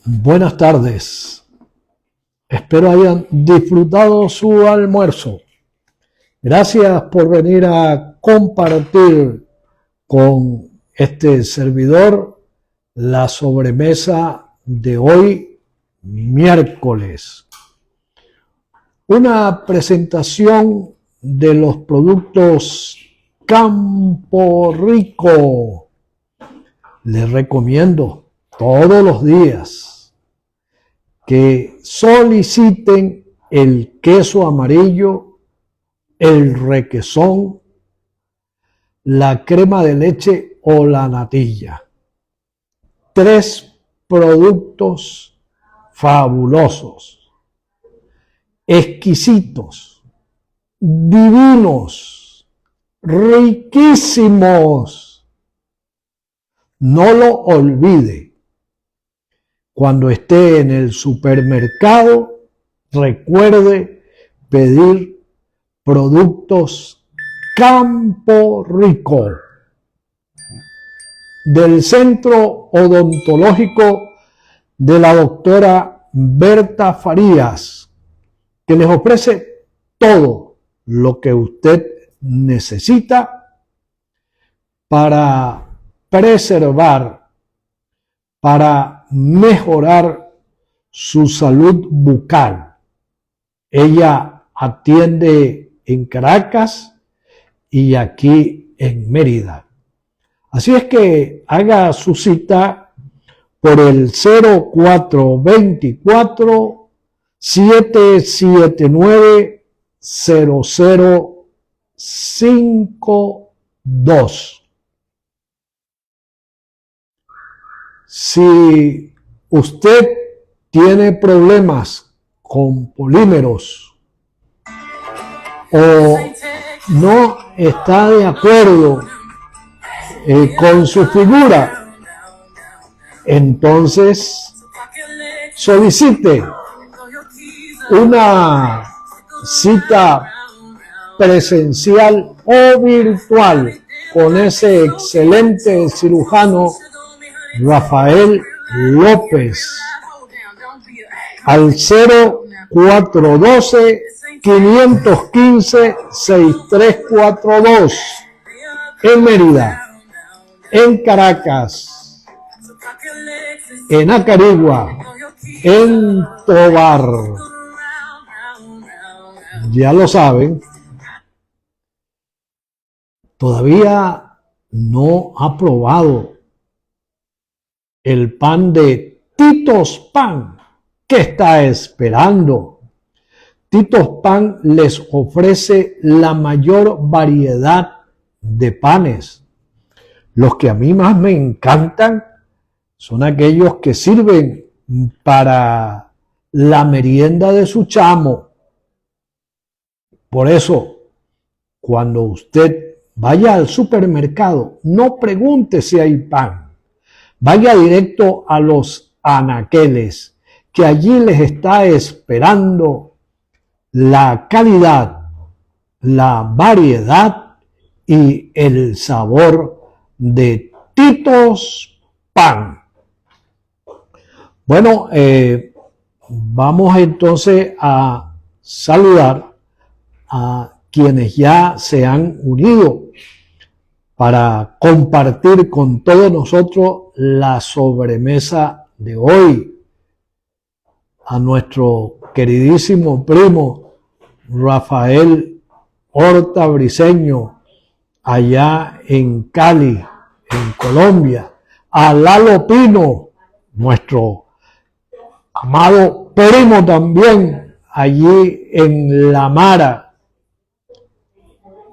Buenas tardes. Espero hayan disfrutado su almuerzo. Gracias por venir a compartir con este servidor la sobremesa de hoy, miércoles. Una presentación de los productos Campo Rico. Les recomiendo todos los días que soliciten el queso amarillo, el requesón, la crema de leche o la natilla. 3 productos fabulosos, exquisitos, divinos, riquísimos. No lo olvide. Cuando esté en el supermercado, recuerde pedir productos Campo Rico del Centro Odontológico de la doctora Berta Farías, que les ofrece todo lo que usted necesita para preservar, para mejorar su salud bucal. Ella atiende en Caracas y aquí en Mérida. Así es que haga su cita por el 0424 779 0052. Si usted tiene problemas con polímeros o no está de acuerdo con su figura, entonces solicite una cita presencial o virtual con ese excelente cirujano Rafael López al 0412 515 6342 en Mérida, en Caracas, en Acarigua, en Tobar. Ya lo saben, todavía no ha probado el pan de Tito's Pan. ¿Qué está esperando? Tito's Pan les ofrece la mayor variedad de panes. Los que a mí más me encantan son aquellos que sirven para la merienda de su chamo. Por eso, cuando usted vaya al supermercado, no pregunte si hay pan. Vaya directo a los anaqueles, que allí les está esperando la calidad, la variedad y el sabor de Tito's Pan. Bueno, vamos entonces a saludar a quienes ya se han unido para compartir con todos nosotros la sobremesa de hoy. A nuestro queridísimo primo Rafael Horta Briceño, allá en Cali, en Colombia. A Lalo Pino, nuestro amado primo también, allí en La Mara.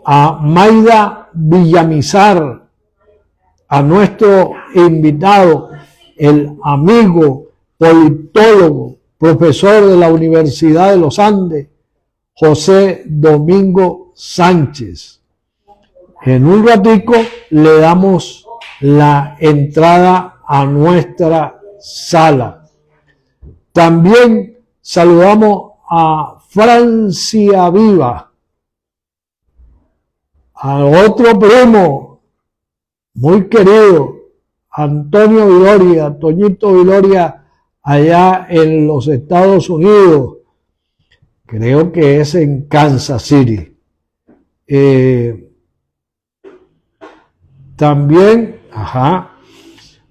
A Maida Villamizar, a nuestro invitado, el amigo politólogo, profesor de la Universidad de los Andes, José Domingo Sánchez. En un ratico le damos la entrada a nuestra sala. También saludamos a Francia Viva, a otro primo muy querido, Antonio Viloria, Toñito Viloria, allá en los Estados Unidos, creo que es en Kansas City. También,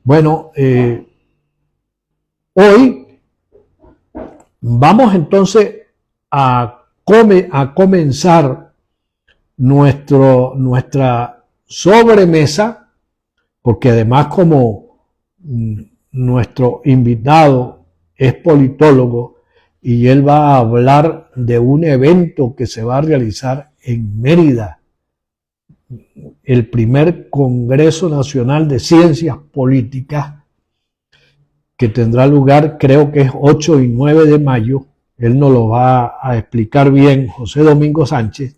bueno, hoy vamos entonces a comenzar nuestra sobremesa, porque además como nuestro invitado es politólogo y él va a hablar de un evento que se va a realizar en Mérida, el primer Congreso Nacional de Ciencias Políticas, que tendrá lugar, creo que es 8 y 9 de mayo, él nos lo va a explicar bien, José Domingo Sánchez.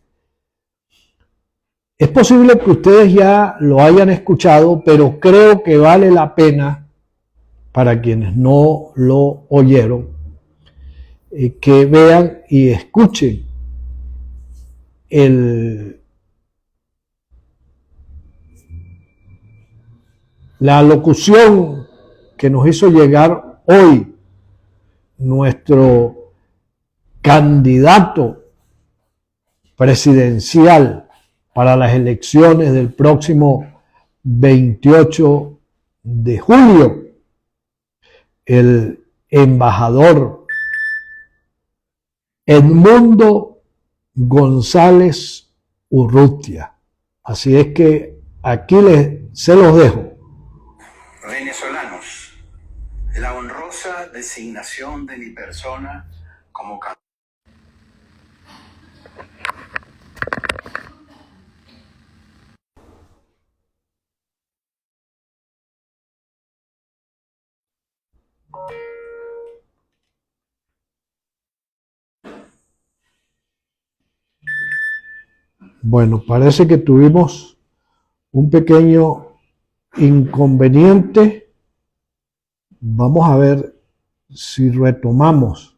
Es posible que ustedes ya lo hayan escuchado, pero creo que vale la pena, para quienes no lo oyeron, que vean y escuchen la locución que nos hizo llegar hoy nuestro candidato presidencial para las elecciones del próximo 28 de julio, el embajador Edmundo González Urrutia. Así es que aquí se los dejo. Venezolanos, la honrosa designación de mi persona como candidato. Bueno, parece que tuvimos un pequeño inconveniente. Vamos a ver si retomamos.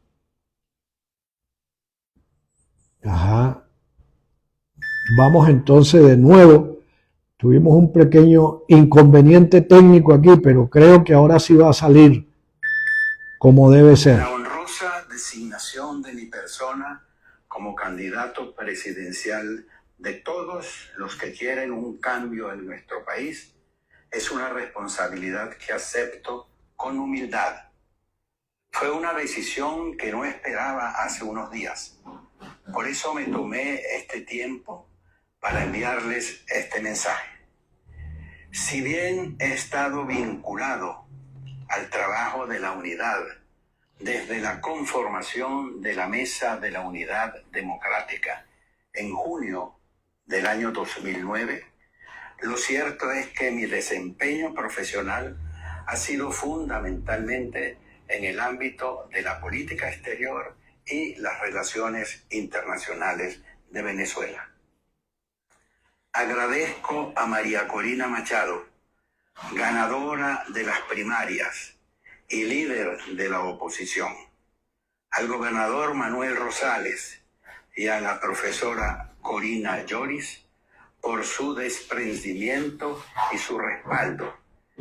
Vamos entonces de nuevo. Tuvimos un pequeño inconveniente técnico aquí, pero creo que ahora sí va a salir como debe ser. La honrosa designación de mi persona como candidato presidencial de todos los que quieren un cambio en nuestro país es una responsabilidad que acepto con humildad. Fue una decisión que no esperaba hace unos días. Por eso me tomé este tiempo para enviarles este mensaje. Si bien he estado vinculado al trabajo de la unidad desde la conformación de la Mesa de la Unidad Democrática en junio del año 2009, lo cierto es que mi desempeño profesional ha sido fundamentalmente en el ámbito de la política exterior y las relaciones internacionales de Venezuela. Agradezco a María Corina Machado, ganadora de las primarias y líder de la oposición, al gobernador Manuel Rosales y a la profesora Corina Lloris por su desprendimiento y su respaldo,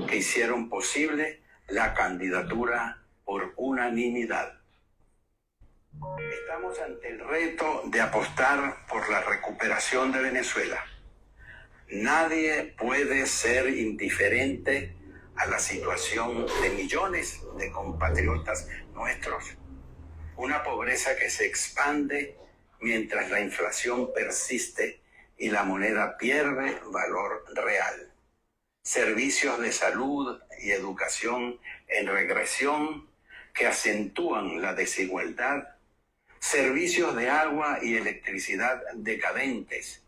que hicieron posible la candidatura por unanimidad. Estamos ante el reto de apostar por la recuperación de Venezuela. Nadie puede ser indiferente a la situación de millones de compatriotas nuestros. Una pobreza que se expande mientras la inflación persiste y la moneda pierde valor real. Servicios de salud y educación en regresión que acentúan la desigualdad. Servicios de agua y electricidad decadentes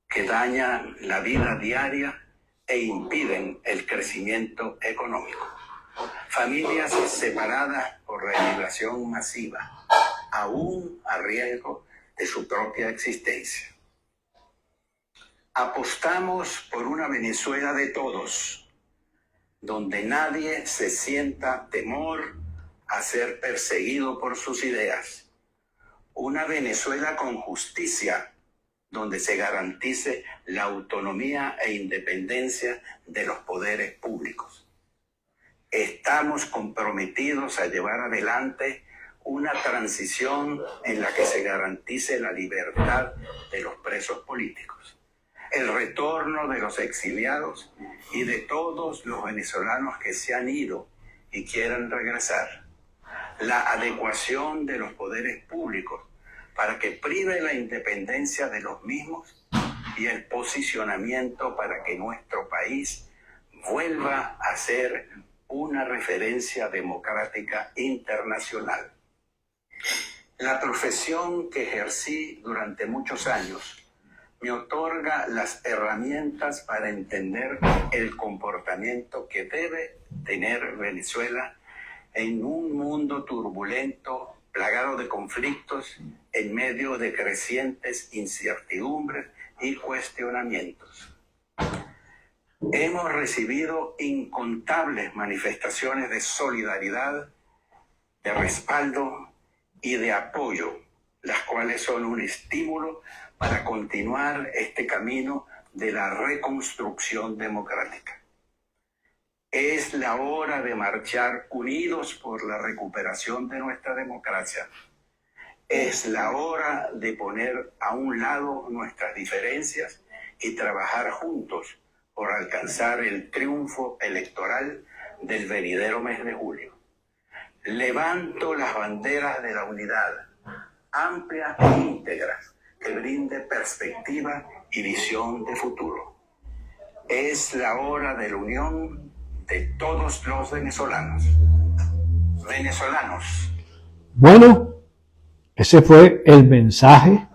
que dañan la vida diaria e impiden el crecimiento económico. Familias separadas por la emigración masiva, aún a riesgo de su propia existencia. Apostamos por una Venezuela de todos, donde nadie se sienta temor a ser perseguido por sus ideas. Una Venezuela con justicia, donde se garantice la autonomía e independencia de los poderes públicos. Estamos comprometidos a llevar adelante una transición en la que se garantice la libertad de los presos políticos, el retorno de los exiliados y de todos los venezolanos que se han ido y quieren regresar, la adecuación de los poderes públicos para que prive la independencia de los mismos y el posicionamiento para que nuestro país vuelva a ser una referencia democrática internacional. La profesión que ejercí durante muchos años me otorga las herramientas para entender el comportamiento que debe tener Venezuela en un mundo turbulento, plagado de conflictos, en medio de crecientes incertidumbres y cuestionamientos. Hemos recibido incontables manifestaciones de solidaridad, de respaldo y de apoyo, las cuales son un estímulo para continuar este camino de la reconstrucción democrática. Es la hora de marchar unidos por la recuperación de nuestra democracia. Es la hora de poner a un lado nuestras diferencias y trabajar juntos por alcanzar el triunfo electoral del venidero mes de julio. Levanto las banderas de la unidad, amplia e íntegra, que brinde perspectiva y visión de futuro. Es la hora de la unión de todos los venezolanos. Venezolanos. Bueno, ese fue el mensaje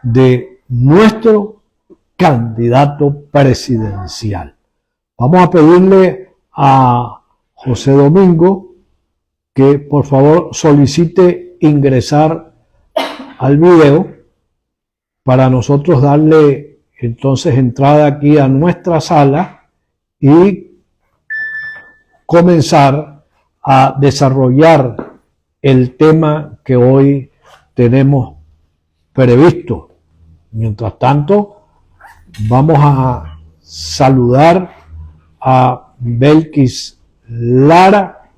de nuestro candidato presidencial. Vamos a pedirle a José Domingo que por favor solicite ingresar al video para nosotros darle entonces entrada aquí a nuestra sala y comenzar a desarrollar el tema que hoy tenemos previsto. Mientras tanto, vamos a saludar a Belkis Lara,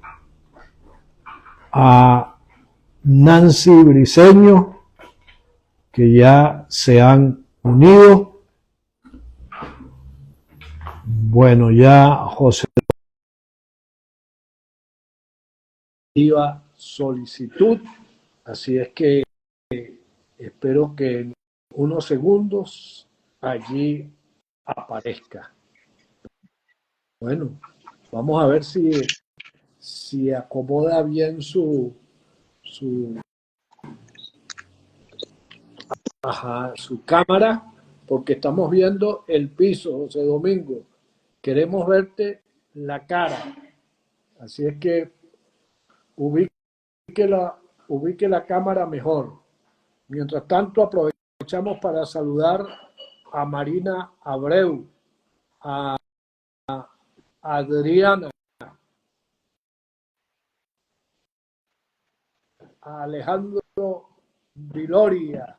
a Nancy Briceño, que ya se han unido. Bueno, ya José solicitud, así es que espero que en unos segundos allí aparezca. Bueno, vamos a ver si acomoda bien su cámara, porque estamos viendo el piso, José Domingo. Queremos verte la cara. Así es que ubique la cámara mejor. Mientras tanto, aprovechamos para saludar a Marina Abreu, a Adriana, a Alejandro Viloria,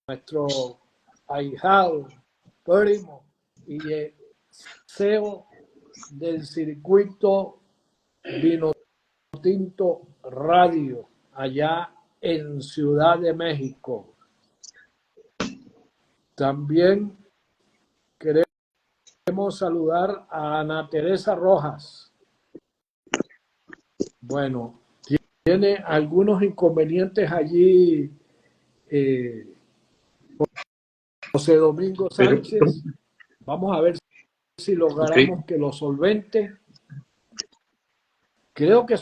nuestro ahijado, primo y CEO del circuito Vino Tinto Radio, allá en Ciudad de México. También queremos saludar a Ana Teresa Rojas. Bueno, tiene algunos inconvenientes allí José Domingo Sánchez. Vamos a ver si logramos que lo solvente. Creo que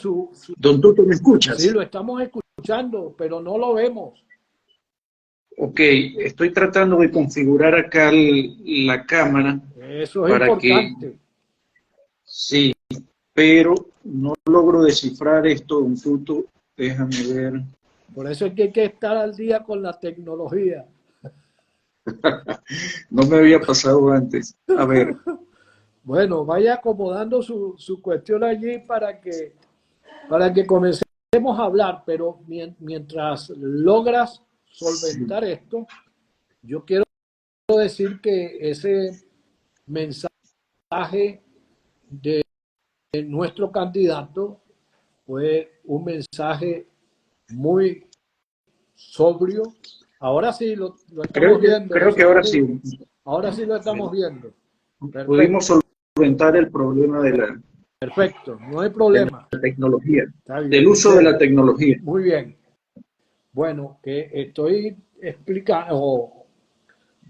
Don Tuto, ¿me escuchas? Sí, lo estamos escuchando, pero no lo vemos. Ok, estoy tratando de configurar acá la cámara. Eso es importante. Sí, pero no logro descifrar esto, Don Tuto. Déjame ver. Por eso es que hay que estar al día con la tecnología. No me había pasado antes. A ver. Bueno, vaya acomodando su cuestión allí para que comencemos a hablar, pero mientras logras solventar esto, yo quiero decir que ese mensaje de nuestro candidato fue un mensaje muy sobrio. Ahora sí lo estamos viendo, creo José que ahora Domingo. sí Ahora sí lo estamos viendo. pudimos Perfecto, solventar el problema perfecto, no hay de problema. la tecnología, Está bien, del uso de la excelente. tecnología. Muy bien. Bueno, que estoy explicando o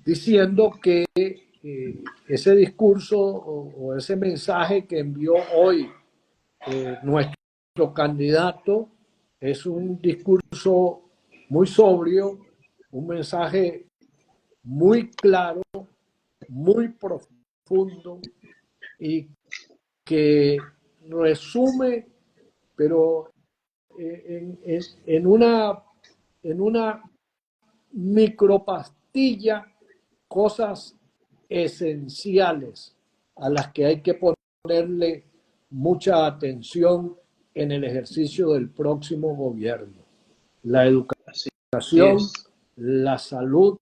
diciendo que ese discurso o ese mensaje que envió hoy nuestro candidato es un discurso muy sobrio, un mensaje muy claro, muy profundo y que resume, pero en una micropastilla, cosas esenciales a las que hay que ponerle mucha atención en el ejercicio del próximo gobierno. La Así educación, es. la salud,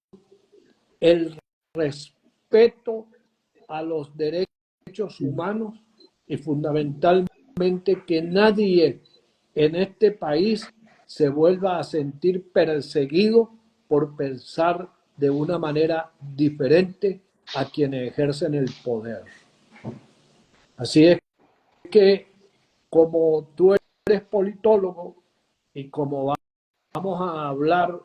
el respeto a los derechos humanos y fundamentalmente que nadie en este país se vuelva a sentir perseguido por pensar de una manera diferente a quienes ejercen el poder. Así es que como tú eres politólogo y como vamos a hablar,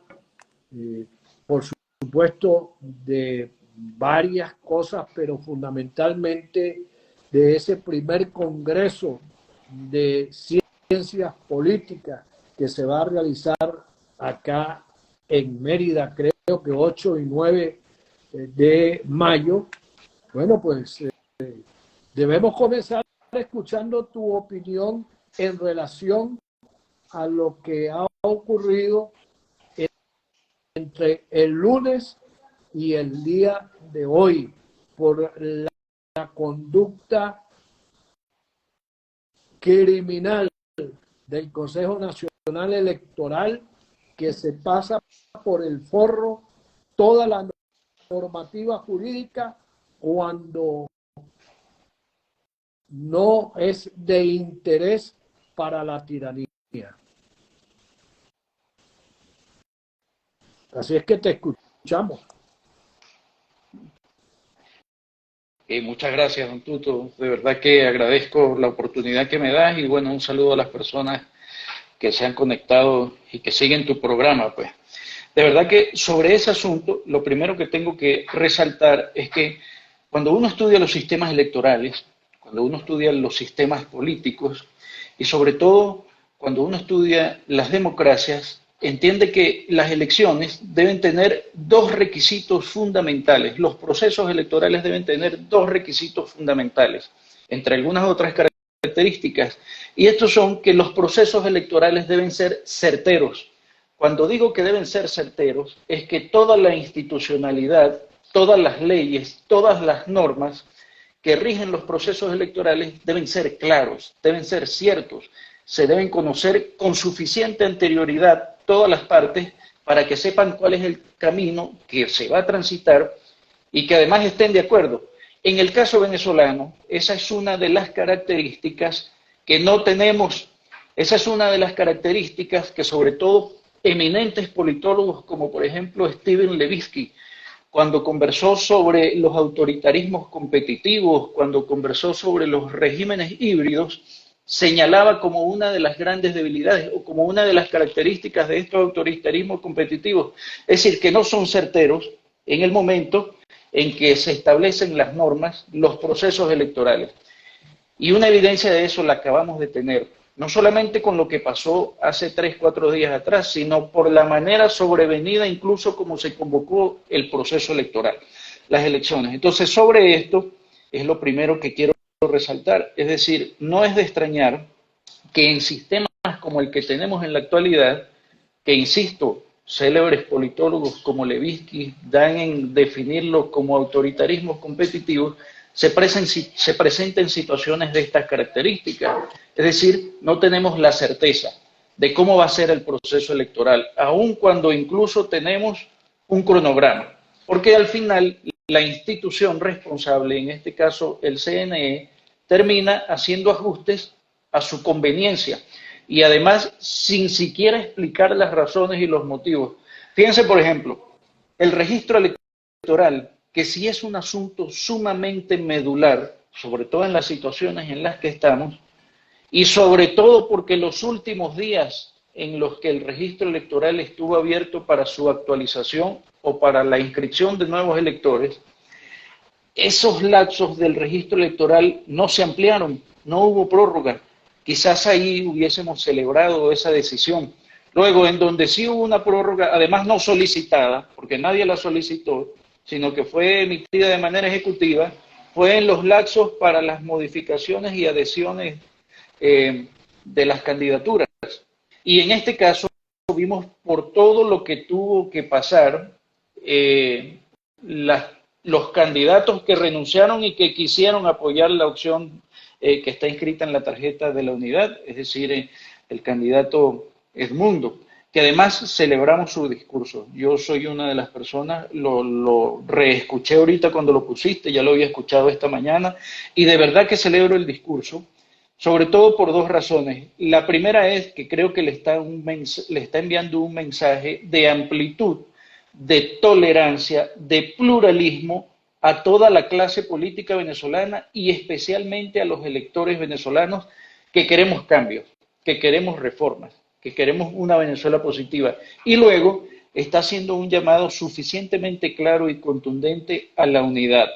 eh, por supuesto, de varias cosas, pero fundamentalmente de ese primer congreso de ciencias políticas que se va a realizar acá en Mérida, creo que 8 y 9 de mayo. Bueno, pues debemos comenzar escuchando tu opinión en relación a lo que ha ocurrido entre el lunes y el día de hoy por la conducta criminal del Consejo Nacional Electoral que se pasa por el forro toda la normativa jurídica cuando no es de interés para la tiranía. Así es que te escuchamos. Muchas gracias, don Tuto. De verdad que agradezco la oportunidad que me das y bueno, un saludo a las personas que se han conectado y que siguen tu programa, pues. De verdad que sobre ese asunto, lo primero que tengo que resaltar es que cuando uno estudia los sistemas electorales, cuando uno estudia los sistemas políticos y sobre todo cuando uno estudia las democracias, entiende que las elecciones deben tener dos requisitos fundamentales. Los procesos electorales deben tener dos requisitos fundamentales, entre algunas otras características. Y estos son que los procesos electorales deben ser certeros. Cuando digo que deben ser certeros, es que toda la institucionalidad, todas las leyes, todas las normas que rigen los procesos electorales deben ser claros, deben ser ciertos, se deben conocer con suficiente anterioridad todas las partes para que sepan cuál es el camino que se va a transitar y que además estén de acuerdo. En el caso venezolano, esa es una de las características que no tenemos, esa es una de las características que sobre todo eminentes politólogos como por ejemplo Steven Levitsky, cuando conversó sobre los autoritarismos competitivos, cuando conversó sobre los regímenes híbridos, señalaba como una de las grandes debilidades o como una de las características de estos autoritarismos competitivos, es decir, que no son certeros en el momento en que se establecen las normas, los procesos electorales. Y una evidencia de eso la acabamos de tener, no solamente con lo que pasó hace 3, 4 días atrás, sino por la manera sobrevenida incluso como se convocó el proceso electoral, las elecciones. Entonces, sobre esto es lo primero que quiero resaltar, es decir, no es de extrañar que en sistemas como el que tenemos en la actualidad, que insisto, célebres politólogos como Levitsky dan en definirlo como autoritarismos competitivos, se presenten situaciones de estas características. Es decir, no tenemos la certeza de cómo va a ser el proceso electoral, aun cuando incluso tenemos un cronograma, porque al final la institución responsable, en este caso el CNE, termina haciendo ajustes a su conveniencia y además sin siquiera explicar las razones y los motivos. Fíjense, por ejemplo, el registro electoral, que sí es un asunto sumamente medular, sobre todo en las situaciones en las que estamos, y sobre todo porque los últimos días en los que el registro electoral estuvo abierto para su actualización o para la inscripción de nuevos electores, esos lapsos del registro electoral no se ampliaron, no hubo prórroga. Quizás ahí hubiésemos celebrado esa decisión. Luego, en donde sí hubo una prórroga, además no solicitada, porque nadie la solicitó, sino que fue emitida de manera ejecutiva, fue en los lapsos para las modificaciones y adhesiones de las candidaturas. Y en este caso vimos por todo lo que tuvo que pasar los candidatos que renunciaron y que quisieron apoyar la opción que está inscrita en la tarjeta de la unidad, es decir, el candidato Edmundo, que además celebramos su discurso. Yo soy una de las personas, lo reescuché ahorita cuando lo pusiste, ya lo había escuchado esta mañana, y de verdad que celebro el discurso, sobre todo por dos razones. La primera es que creo que le está enviando un mensaje de amplitud, de tolerancia, de pluralismo a toda la clase política venezolana y especialmente a los electores venezolanos que queremos cambios, que queremos reformas, que queremos una Venezuela positiva. Y luego está haciendo un llamado suficientemente claro y contundente a la unidad,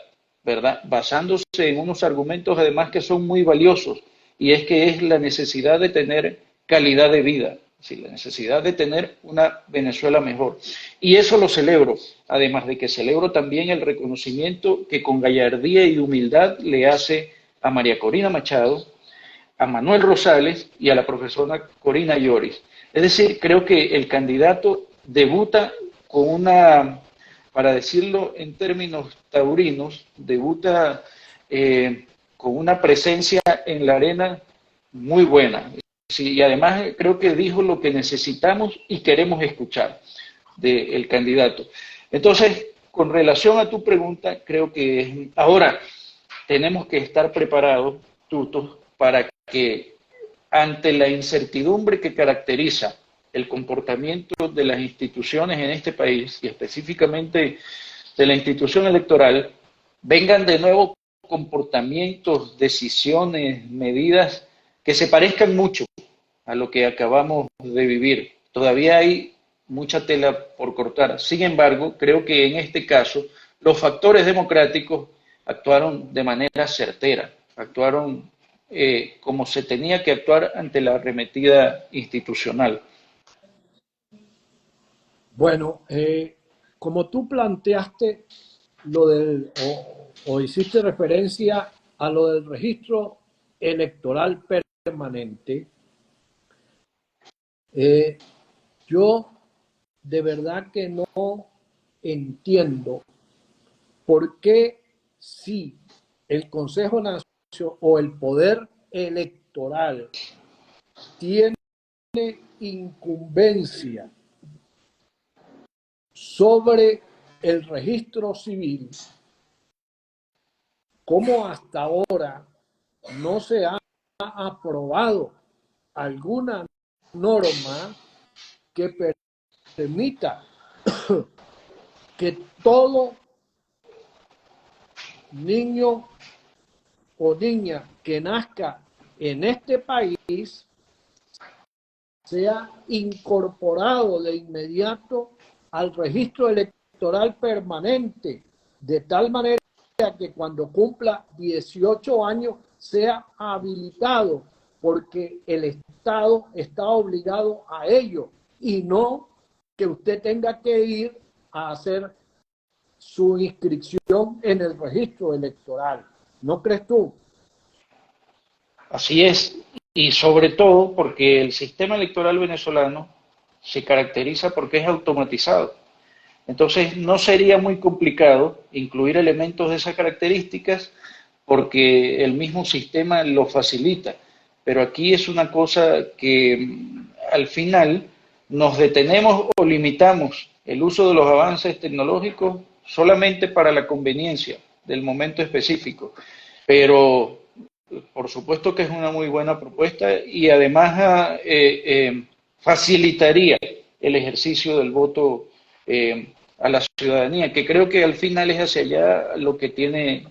¿verdad? Basándose en unos argumentos además que son muy valiosos, y es que es la necesidad de tener calidad de vida, ¿sí? La necesidad de tener una Venezuela mejor. Y eso lo celebro, además de que celebro también el reconocimiento que con gallardía y humildad le hace a María Corina Machado, a Manuel Rosales y a la profesora Corina Lloris. Es decir, creo que el candidato debuta con una, para decirlo en términos taurinos, debuta con una presencia en la arena muy buena. Sí, y además creo que dijo lo que necesitamos y queremos escuchar del candidato. Entonces, con relación a tu pregunta, creo que ahora tenemos que estar preparados, Tuto, para que ante la incertidumbre que caracteriza el comportamiento de las instituciones en este país, y específicamente de la institución electoral, vengan de nuevo comportamientos, decisiones, medidas que se parezcan mucho a lo que acabamos de vivir. Todavía hay mucha tela por cortar. Sin embargo, creo que en este caso los factores democráticos actuaron de manera certera, actuaron como se tenía que actuar ante la arremetida institucional. Bueno, como tú planteaste lo del, o hiciste referencia a lo del registro electoral permanente, yo de verdad que no entiendo por qué si el Consejo Nacional o el Poder Electoral tiene incumbencia sobre el registro civil, ¿cómo hasta ahora no se ha aprobado alguna norma que permita que todo niño o niña que nazca en este país sea incorporado de inmediato al registro electoral permanente, de tal manera que cuando cumpla 18 años sea habilitado, porque el Estado está obligado a ello, y no que usted tenga que ir a hacer su inscripción en el registro electoral. ¿No crees tú? Así es, y sobre todo porque el sistema electoral venezolano se caracteriza porque es automatizado. Entonces no sería muy complicado incluir elementos de esas características porque el mismo sistema lo facilita. pero aquí es una cosa que al final nos detenemos o limitamos el uso de los avances tecnológicos solamente para la conveniencia del momento específico. Pero por supuesto que es una muy buena propuesta y además facilitaría el ejercicio del voto a la ciudadanía, que creo que al final es hacia allá lo que tiene,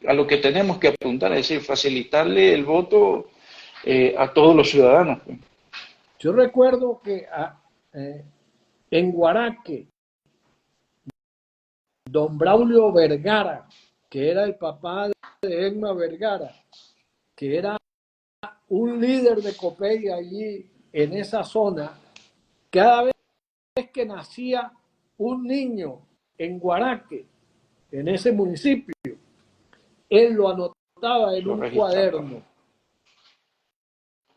a lo que tenemos que apuntar, es decir, facilitarle el voto a todos los ciudadanos. Yo recuerdo que en Guaraque, don Braulio Vergara, que era el papá de Emma Vergara, que era un líder de Copey allí en esa zona, cada vez que nacía un niño en Guaraque, en ese municipio, él lo anotaba en un cuaderno.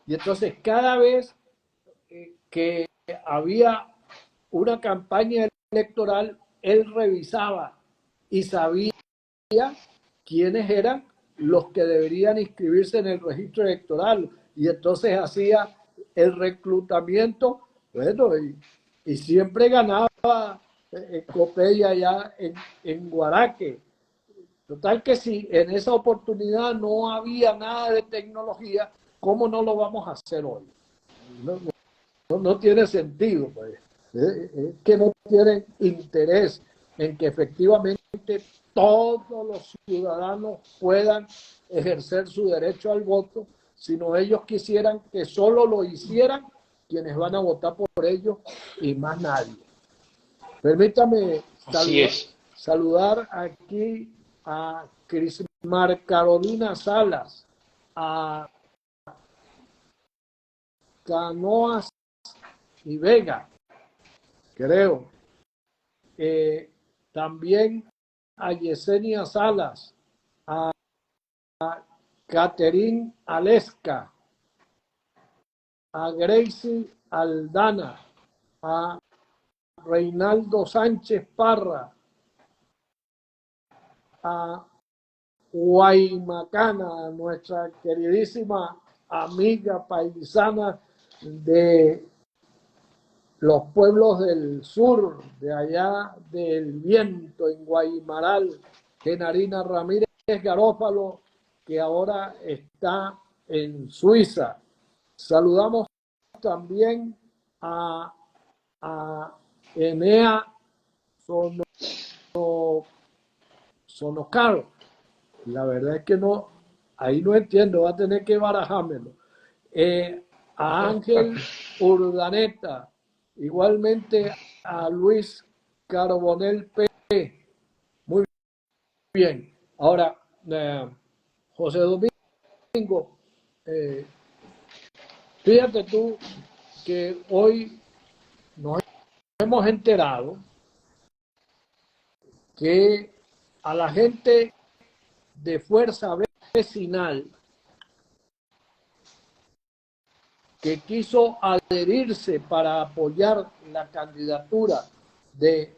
Y entonces cada vez que había una campaña electoral, él revisaba y sabía quiénes eran los que deberían inscribirse en el registro electoral. Y entonces hacía el reclutamiento, bueno, y siempre ganaba Copey allá en Guaraque. Total que si en esa oportunidad no había nada de tecnología, ¿cómo no lo vamos a hacer hoy? No tiene sentido, pues. Que no tienen interés en que efectivamente todos los ciudadanos puedan ejercer su derecho al voto, sino ellos quisieran que solo lo hicieran quienes van a votar por ellos y más nadie. Permítame saludar aquí a Crismar Carolina Salas, a Canoas y Vega, creo. También a Yesenia Salas, a Caterín Alesca, a Gracie Aldana, a Reinaldo Sánchez Parra, a Guaymacana, nuestra queridísima amiga paisana de los pueblos del sur, de allá del Viento, en Guaymaral, Genarina Ramírez Garófalo, que ahora está en Suiza. Saludamos también a Enea Sonocaro. La verdad es que no, ahí no entiendo, va a tener que barajármelo. A Ángel Urdaneta, igualmente a Luis Carbonel P. Muy bien. Ahora, José Domingo, fíjate tú que hoy nos hemos enterado que a la gente de Fuerza Vecinal que quiso adherirse para apoyar la candidatura de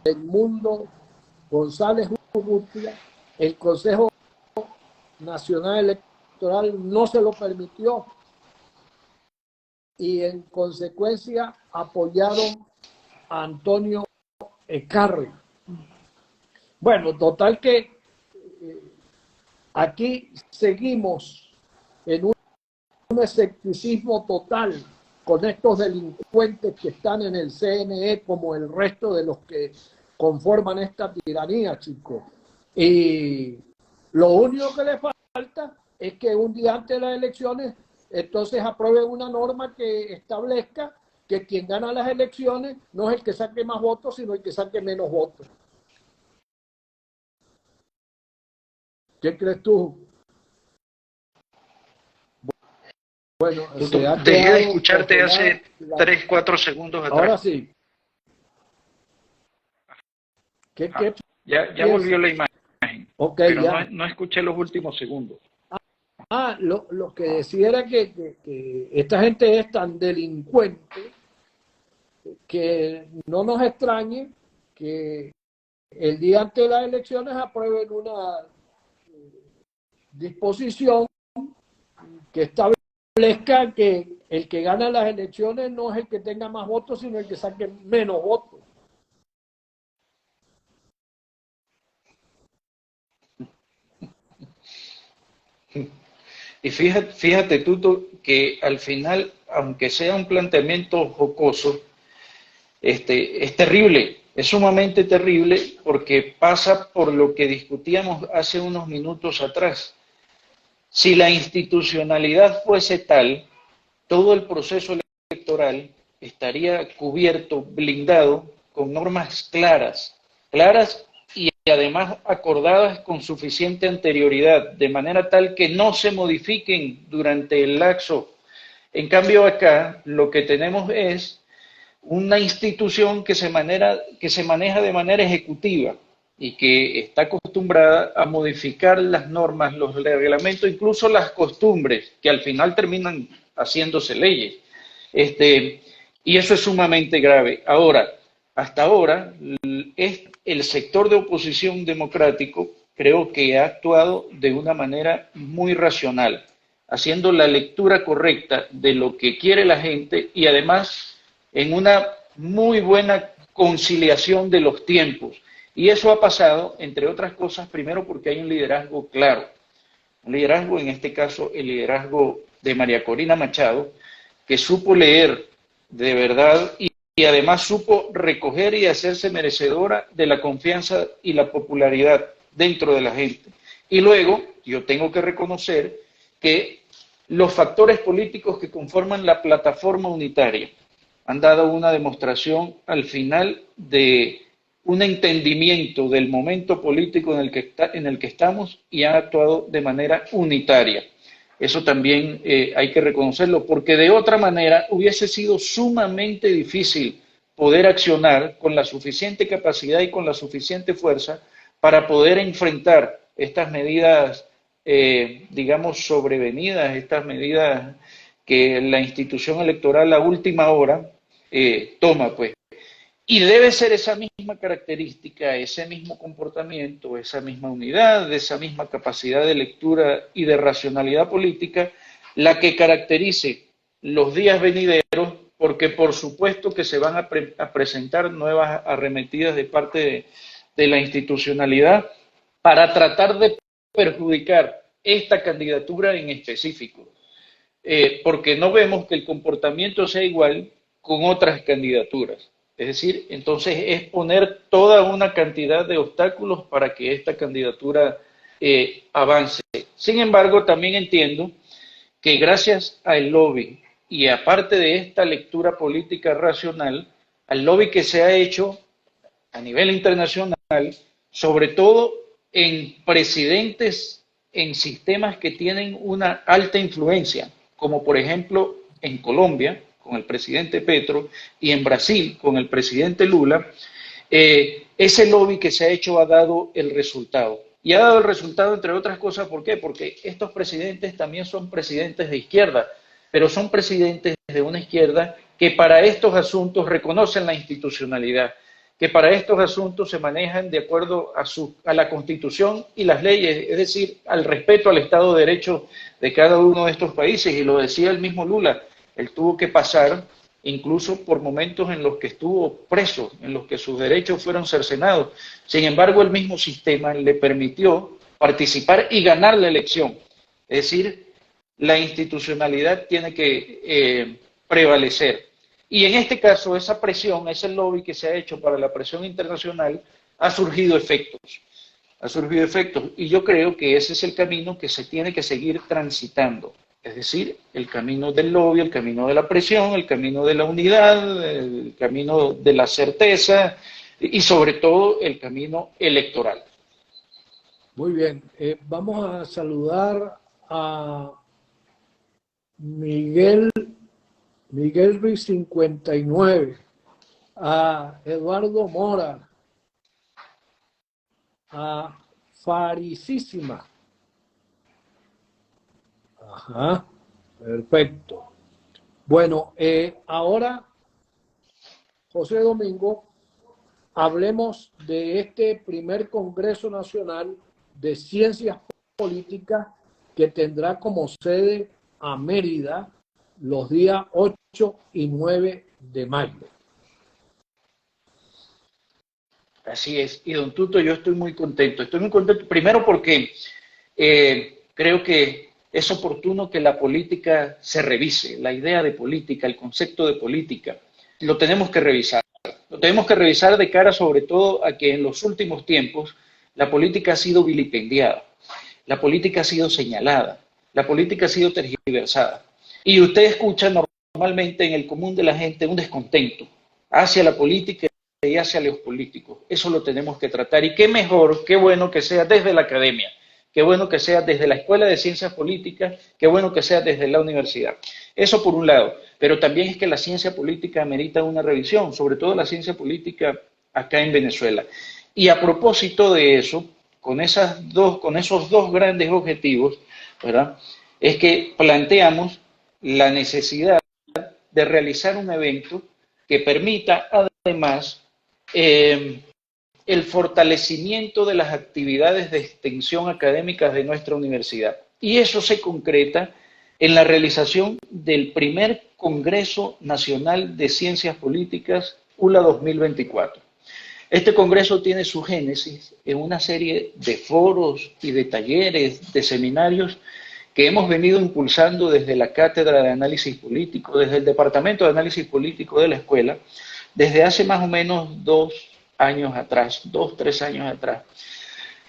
Edmundo González Urrutia, el Consejo Nacional Electoral no se lo permitió y en consecuencia apoyaron a Antonio Ecarri. Bueno, total que aquí seguimos en un escepticismo total con estos delincuentes que están en el CNE como el resto de los que conforman esta tiranía, chicos. Y lo único que les falta es que un día antes de las elecciones entonces aprueben una norma que establezca que quien gana las elecciones no es el que saque más votos, sino el que saque menos votos. ¿Qué crees tú? Bueno, dejé de escucharte hace 3, 4 segundos atrás. Ahora sí. ¿Qué ya volvió la imagen, okay, pero ya. no escuché los últimos segundos. Lo que decía era que esta gente es tan delincuente que no nos extrañe que el día antes de las elecciones aprueben una disposición que establece establezca que el que gana las elecciones no es el que tenga más votos, sino el que saque menos votos. Y fíjate Tuto, que al final, aunque sea un planteamiento jocoso, es terrible, es sumamente terrible porque pasa por lo que discutíamos hace unos minutos atrás. Si la institucionalidad fuese tal, todo el proceso electoral estaría cubierto, blindado, con normas claras y además acordadas con suficiente anterioridad, de manera tal que no se modifiquen durante el lapso. En cambio acá lo que tenemos es una institución que se maneja de manera ejecutiva y que está acostumbrada a modificar las normas, los reglamentos, incluso las costumbres, que al final terminan haciéndose leyes. Y eso es sumamente grave. Ahora, hasta ahora, es el sector de oposición democrático creo que ha actuado de una manera muy racional, haciendo la lectura correcta de lo que quiere la gente y además en una muy buena conciliación de los tiempos. Y eso ha pasado, entre otras cosas, primero porque hay un liderazgo claro. Un liderazgo, en este caso, el liderazgo de María Corina Machado, que supo leer de verdad y además supo recoger y hacerse merecedora de la confianza y la popularidad dentro de la gente. Y luego, yo tengo que reconocer que los factores políticos que conforman la plataforma unitaria han dado una demostración al final de un entendimiento del momento político en el que estamos y han actuado de manera unitaria. Eso también hay que reconocerlo, porque de otra manera hubiese sido sumamente difícil poder accionar con la suficiente capacidad y con la suficiente fuerza para poder enfrentar estas medidas, digamos, sobrevenidas, estas medidas que la institución electoral a última hora toma, pues. Y debe ser esa misma característica, ese mismo comportamiento, esa misma unidad, esa misma capacidad de lectura y de racionalidad política la que caracterice los días venideros, porque por supuesto que se van a presentar nuevas arremetidas de parte de la institucionalidad para tratar de perjudicar esta candidatura en específico, porque no vemos que el comportamiento sea igual con otras candidaturas. Es decir, entonces es poner toda una cantidad de obstáculos para que esta candidatura avance. Sin embargo, también entiendo que gracias al lobby y aparte de esta lectura política racional, al lobby que se ha hecho a nivel internacional, sobre todo en presidentes en sistemas que tienen una alta influencia, como por ejemplo en Colombia, con el presidente Petro, y en Brasil, con el presidente Lula, ese lobby que se ha hecho ha dado el resultado. Y ha dado el resultado, entre otras cosas, ¿por qué? Porque estos presidentes también son presidentes de izquierda, pero son presidentes de una izquierda que para estos asuntos reconocen la institucionalidad, que para estos asuntos se manejan de acuerdo a la Constitución y las leyes, es decir, al respeto al Estado de Derecho de cada uno de estos países. Y lo decía el mismo Lula, él tuvo que pasar incluso por momentos en los que estuvo preso, en los que sus derechos fueron cercenados. Sin embargo, el mismo sistema le permitió participar y ganar la elección. Es decir, la institucionalidad tiene que prevalecer. Y en este caso, esa presión, ese lobby que se ha hecho para la presión internacional, ha surgido efectos. Ha surgido efectos. Y yo creo que ese es el camino que se tiene que seguir transitando. Es decir, el camino del lobby, el camino de la presión, el camino de la unidad, el camino de la certeza y sobre todo el camino electoral. Muy bien, vamos a saludar a Miguel Ruiz 59, a Eduardo Mora, a Faricísima. Ajá, perfecto. Bueno, ahora, José Domingo, hablemos de este primer Congreso Nacional de Ciencias Políticas que tendrá como sede a Mérida los días 8 y 9 de mayo. Así es. Y don Tuto, yo estoy muy contento. Estoy muy contento primero porque creo que es oportuno que la política se revise. La idea de política, el concepto de política, lo tenemos que revisar. Lo tenemos que revisar de cara sobre todo a que en los últimos tiempos la política ha sido vilipendiada, la política ha sido señalada, la política ha sido tergiversada. Y usted escucha normalmente en el común de la gente un descontento hacia la política y hacia los políticos. Eso lo tenemos que tratar. Y qué mejor, qué bueno que sea desde la academia, qué bueno que sea desde la Escuela de Ciencias Políticas, qué bueno que sea desde la universidad. Eso por un lado. Pero también es que la ciencia política amerita una revisión, sobre todo la ciencia política acá en Venezuela. Y a propósito de eso, con esos dos grandes objetivos, ¿verdad?, es que planteamos la necesidad de realizar un evento que permita además el fortalecimiento de las actividades de extensión académicas de nuestra universidad. Y eso se concreta en la realización del primer Congreso Nacional de Ciencias Políticas, ULA 2024. Este congreso tiene su génesis en una serie de foros y de talleres, de seminarios que hemos venido impulsando desde la Cátedra de Análisis Político, desde el Departamento de Análisis Político de la Escuela, desde hace más o menos 3 años atrás,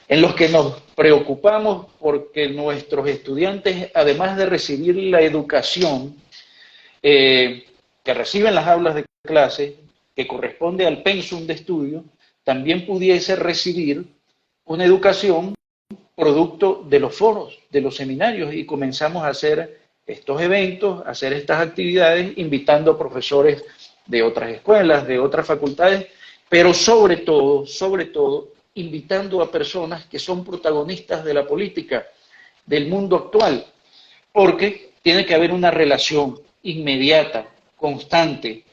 en los que nos preocupamos porque nuestros estudiantes, además de recibir la educación que reciben las aulas de clase, que corresponde al pensum de estudio, también pudiese recibir una educación producto de los foros, de los seminarios, y comenzamos a hacer estos eventos, a hacer estas actividades, invitando a profesores de otras escuelas, de otras facultades, pero sobre todo, invitando a personas que son protagonistas de la política, del mundo actual, porque tiene que haber una relación inmediata, constante,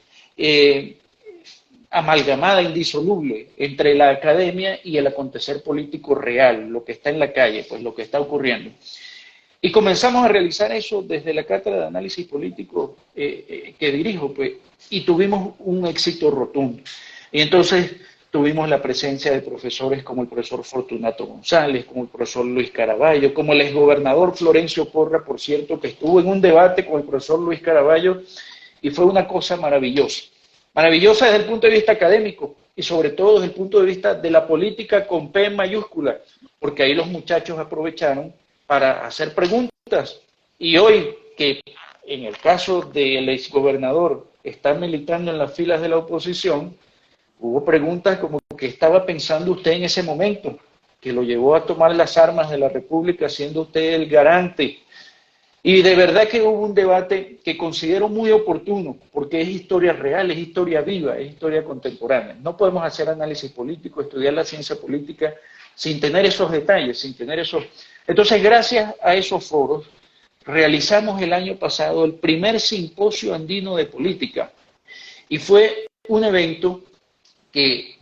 amalgamada, indisoluble, entre la academia y el acontecer político real, lo que está en la calle, pues lo que está ocurriendo. Y comenzamos a realizar eso desde la Cátedra de Análisis Político que dirijo, pues, y tuvimos un éxito rotundo. Y entonces tuvimos la presencia de profesores como el profesor Fortunato González, como el profesor Luis Caraballo, como el exgobernador Florencio Porra, por cierto, que estuvo en un debate con el profesor Luis Caraballo, y fue una cosa maravillosa. Maravillosa desde el punto de vista académico y sobre todo desde el punto de vista de la política con P mayúscula, porque ahí los muchachos aprovecharon para hacer preguntas. Y hoy, que en el caso del exgobernador está militando en las filas de la oposición, hubo preguntas como ¿qué estaba pensando usted en ese momento que lo llevó a tomar las armas de la República, siendo usted el garante? Y de verdad que hubo un debate que considero muy oportuno, porque es historia real, es historia viva, es historia contemporánea. No podemos hacer análisis político, estudiar la ciencia política sin tener esos detalles, sin tener esos... Entonces, gracias a esos foros, realizamos el año pasado el primer simposio andino de política. Y fue un evento que,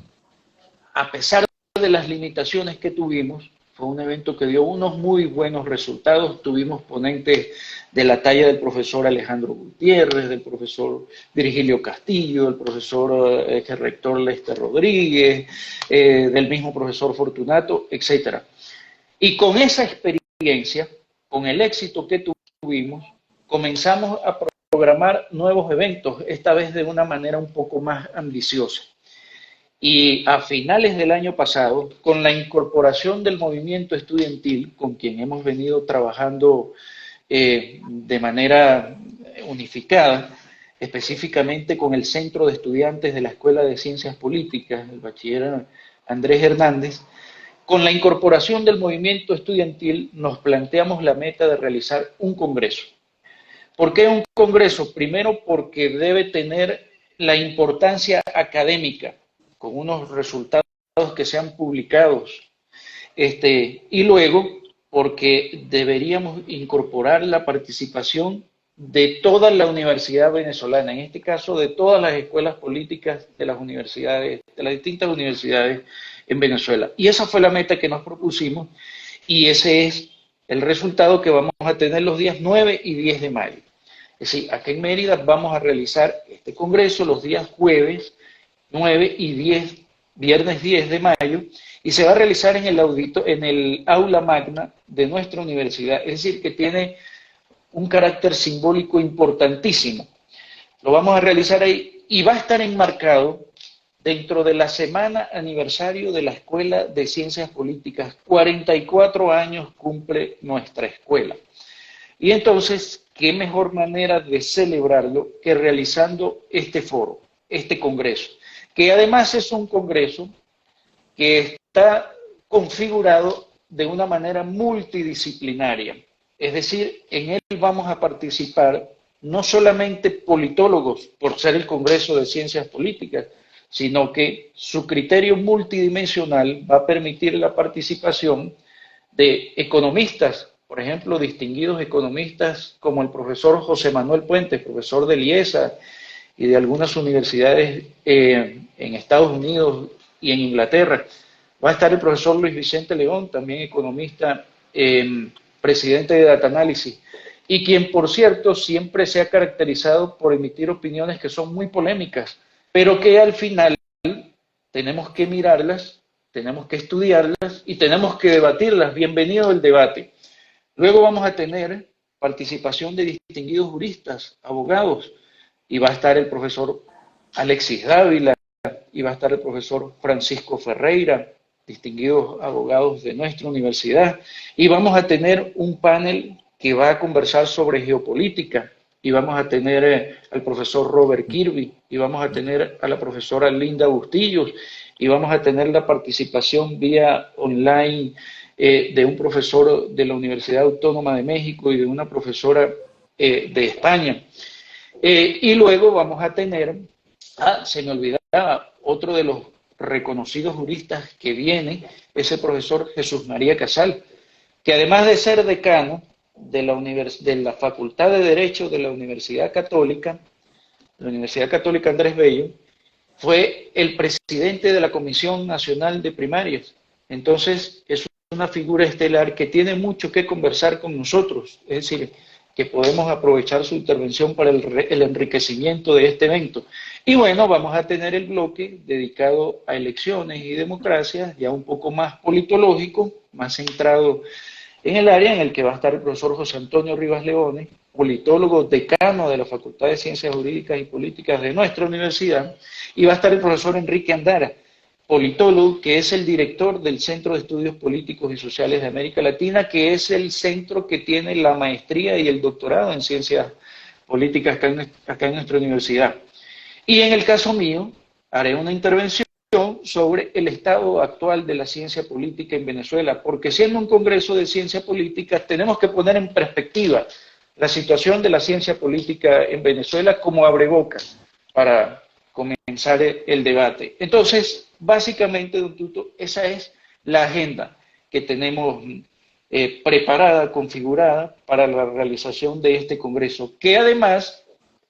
a pesar de las limitaciones que tuvimos, fue un evento que dio unos muy buenos resultados. Tuvimos ponentes de la talla del profesor Alejandro Gutiérrez, del profesor Virgilio Castillo, del profesor rector Lester Rodríguez, del mismo profesor Fortunato, etc. Y con esa experiencia, con el éxito que tuvimos, comenzamos a programar nuevos eventos, esta vez de una manera un poco más ambiciosa. Y a finales del año pasado, con la incorporación del movimiento estudiantil, con quien hemos venido trabajando de manera unificada, específicamente con el Centro de Estudiantes de la Escuela de Ciencias Políticas, el bachiller Andrés Hernández, con la incorporación del movimiento estudiantil nos planteamos la meta de realizar un congreso. ¿Por qué un congreso? Primero porque debe tener la importancia académica, con unos resultados que sean publicados, y luego porque deberíamos incorporar la participación de toda la universidad venezolana, en este caso de todas las escuelas políticas de las universidades, de las distintas universidades en Venezuela. Y esa fue la meta que nos propusimos y ese es el resultado que vamos a tener los días 9 y 10 de mayo. Es decir, acá en Mérida vamos a realizar este congreso los días jueves 9 y 10, viernes 10 de mayo, y se va a realizar en el aula magna de nuestra universidad, es decir, que tiene un carácter simbólico importantísimo. Lo vamos a realizar ahí y va a estar enmarcado dentro de la semana aniversario de la Escuela de Ciencias Políticas. 44 años cumple nuestra escuela. Y entonces, ¿qué mejor manera de celebrarlo que realizando este foro, este congreso? Que además es un congreso que está configurado de una manera multidisciplinaria. Es decir, en él vamos a participar no solamente politólogos, por ser el Congreso de Ciencias Políticas, sino que su criterio multidimensional va a permitir la participación de economistas, por ejemplo, distinguidos economistas como el profesor José Manuel Puentes, profesor de IESA y de algunas universidades en Estados Unidos y en Inglaterra. Va a estar el profesor Luis Vicente León, también economista, presidente de Data Analysis, y quien, por cierto, siempre se ha caracterizado por emitir opiniones que son muy polémicas, pero que al final tenemos que mirarlas, tenemos que estudiarlas y tenemos que debatirlas. Bienvenido el debate. Luego vamos a tener participación de distinguidos juristas, abogados, y va a estar el profesor Alexis Dávila, y va a estar el profesor Francisco Ferreira, distinguidos abogados de nuestra universidad, y vamos a tener un panel que va a conversar sobre geopolítica, y vamos a tener al profesor Robert Kirby, y vamos a tener a la profesora Linda Bustillos, y vamos a tener la participación vía online de un profesor de la Universidad Autónoma de México y de una profesora de España. Y luego vamos a tener, se me olvidaba, otro de los reconocidos juristas que viene, es el profesor Jesús María Casal, que además de ser decano de la Facultad de Derecho de la Universidad Católica Andrés Bello, fue el presidente de la Comisión Nacional de Primarias. Entonces, es una figura estelar que tiene mucho que conversar con nosotros, es decir, que podemos aprovechar su intervención para el enriquecimiento de este evento. Y bueno, vamos a tener el bloque dedicado a elecciones y democracia, ya un poco más politológico, más centrado en el área, en el que va a estar el profesor José Antonio Rivas Leones, politólogo decano de la Facultad de Ciencias Jurídicas y Políticas de nuestra universidad, y va a estar el profesor Enrique Andara, politólogo, que es el director del Centro de Estudios Políticos y Sociales de América Latina, que es el centro que tiene la maestría y el doctorado en ciencias políticas acá en nuestra universidad. Y en el caso mío, haré una intervención sobre el estado actual de la ciencia política en Venezuela, porque siendo un congreso de ciencia política, tenemos que poner en perspectiva la situación de la ciencia política en Venezuela como abrebocas para comenzar el debate. Entonces, básicamente, don Tuto, esa es la agenda que tenemos preparada, configurada para la realización de este congreso, que además,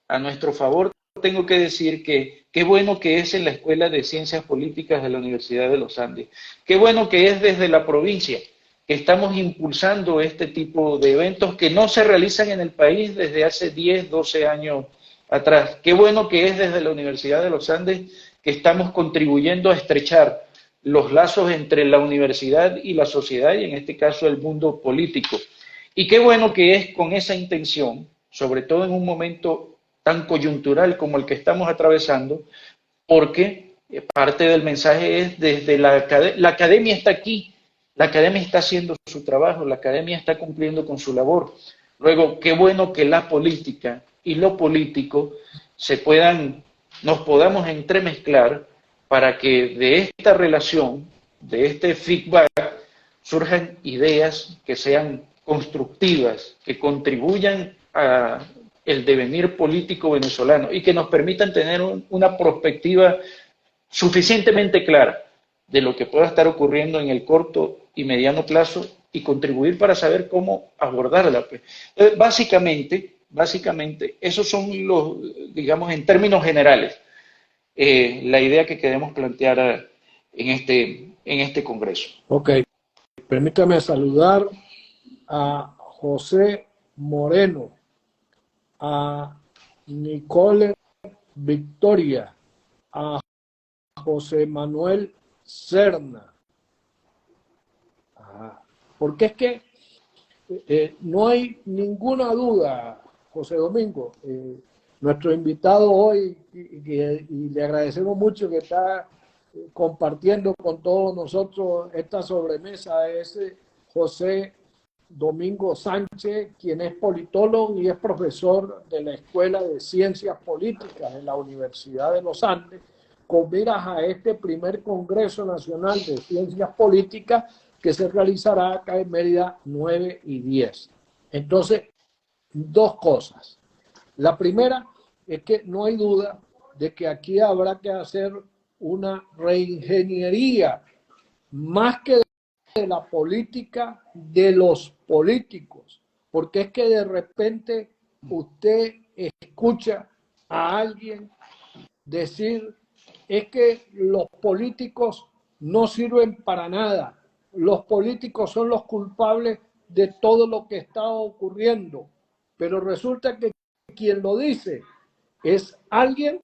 a nuestro favor, tengo que decir que qué bueno que es en la Escuela de Ciencias Políticas de la Universidad de los Andes, qué bueno que es desde la provincia, que estamos impulsando este tipo de eventos que no se realizan en el país desde hace 10, 12 años atrás. Qué bueno que es desde la Universidad de los Andes que estamos contribuyendo a estrechar los lazos entre la universidad y la sociedad, y en este caso el mundo político. Y qué bueno que es con esa intención, sobre todo en un momento tan coyuntural como el que estamos atravesando, porque parte del mensaje es desde la academia está aquí, la academia está haciendo su trabajo, la academia está cumpliendo con su labor. Luego, qué bueno que la política y lo político nos podamos entremezclar para que de esta relación, de este feedback, surjan ideas que sean constructivas, que contribuyan a el devenir político venezolano y que nos permitan tener una perspectiva suficientemente clara de lo que pueda estar ocurriendo en el corto y mediano plazo y contribuir para saber cómo abordarla. Básicamente, esos son los, digamos, en términos generales, la idea que queremos plantear en este congreso. Ok, permítame saludar a José Moreno, a Nicole Victoria, a José Manuel Serna. Porque es que no hay ninguna duda, José Domingo, nuestro invitado hoy, y le agradecemos mucho que está compartiendo con todos nosotros esta sobremesa, es José Domingo Sánchez, quien es politólogo y es profesor de la Escuela de Ciencias Políticas de la Universidad de los Andes, con miras a este primer Congreso Nacional de Ciencias Políticas que se realizará acá en Mérida 9 y 10. Entonces, dos cosas. La primera es que no hay duda de que aquí habrá que hacer una reingeniería, más que de la política, de los políticos, porque es que de repente usted escucha a alguien decir es que los políticos no sirven para nada, los políticos son los culpables de todo lo que está ocurriendo, pero resulta que quien lo dice es alguien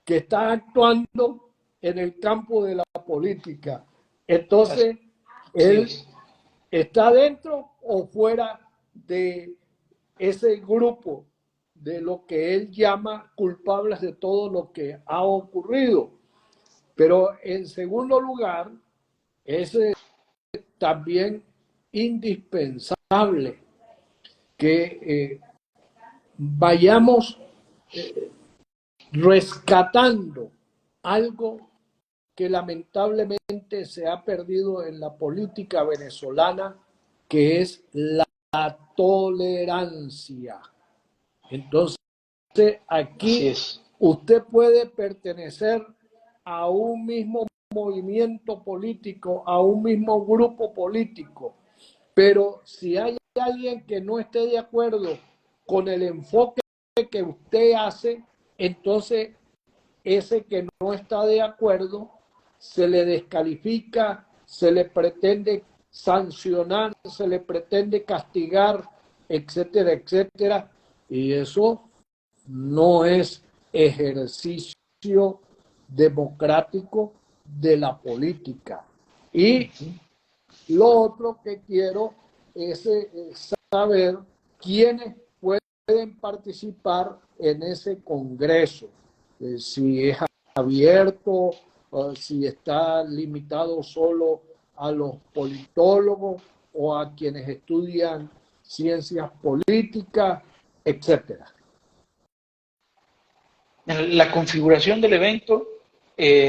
que está actuando en el campo de la política. Entonces, él está dentro o fuera de ese grupo de lo que él llama culpables de todo lo que ha ocurrido. Pero en segundo lugar, es también indispensable que vayamos rescatando algo que lamentablemente se ha perdido en la política venezolana, que es la tolerancia. Entonces, aquí usted puede pertenecer a un mismo movimiento político, a un mismo grupo político, pero si hay alguien que no esté de acuerdo con el enfoque que usted hace, entonces ese que no está de acuerdo se le descalifica, se le pretende sancionar, se le pretende castigar, etcétera, etcétera, y eso no es ejercicio democrático de la política. Y lo otro que quiero es saber quiénes pueden participar en ese congreso, si es abierto, si está limitado solo a los politólogos o a quienes estudian ciencias políticas, etcétera. La configuración del evento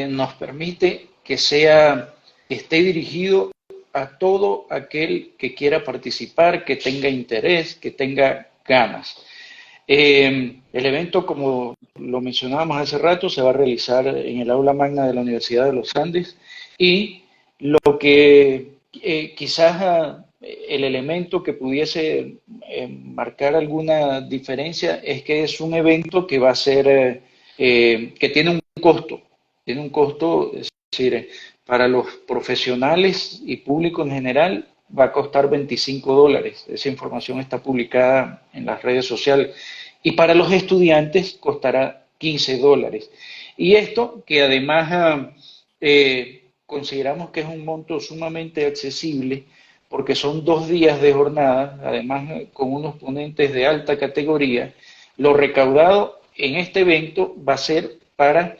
nos permite que esté dirigido a todo aquel que quiera participar, que tenga interés, que tenga ganas. El evento, como lo mencionábamos hace rato, se va a realizar en el aula magna de la Universidad de los Andes, y lo que quizás el elemento que pudiese marcar alguna diferencia es que es un evento que va a ser, que tiene un costo, es decir, para los profesionales y público en general va a costar $25. Esa información está publicada en las redes sociales. Y para los estudiantes costará $15. Y esto, que además consideramos que es un monto sumamente accesible, porque son 2 días de jornada, además con unos ponentes de alta categoría, lo recaudado en este evento va a ser para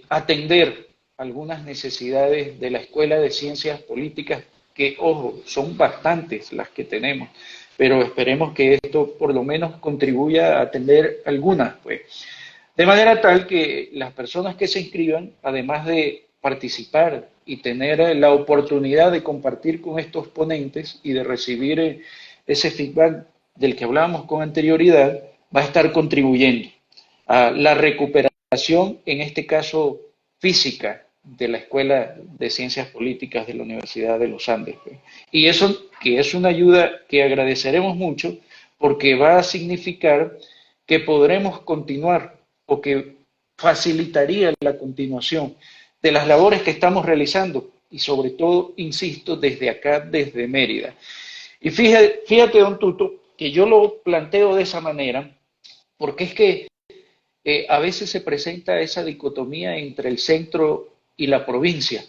atender algunas necesidades de la Escuela de Ciencias Políticas, que, ojo, son bastantes las que tenemos, pero esperemos que esto por lo menos contribuya a atender algunas, pues. De manera tal que las personas que se inscriban, además de participar y tener la oportunidad de compartir con estos ponentes y de recibir ese feedback del que hablábamos con anterioridad, va a estar contribuyendo a la recuperación, en este caso física, de la Escuela de Ciencias Políticas de la Universidad de los Andes. Y eso, que es una ayuda que agradeceremos mucho, porque va a significar que podremos continuar, o que facilitaría la continuación de las labores que estamos realizando, y sobre todo, insisto, desde acá, desde Mérida. Y fíjate, don Tuto, que yo lo planteo de esa manera, porque es que a veces se presenta esa dicotomía entre el centro y la provincia,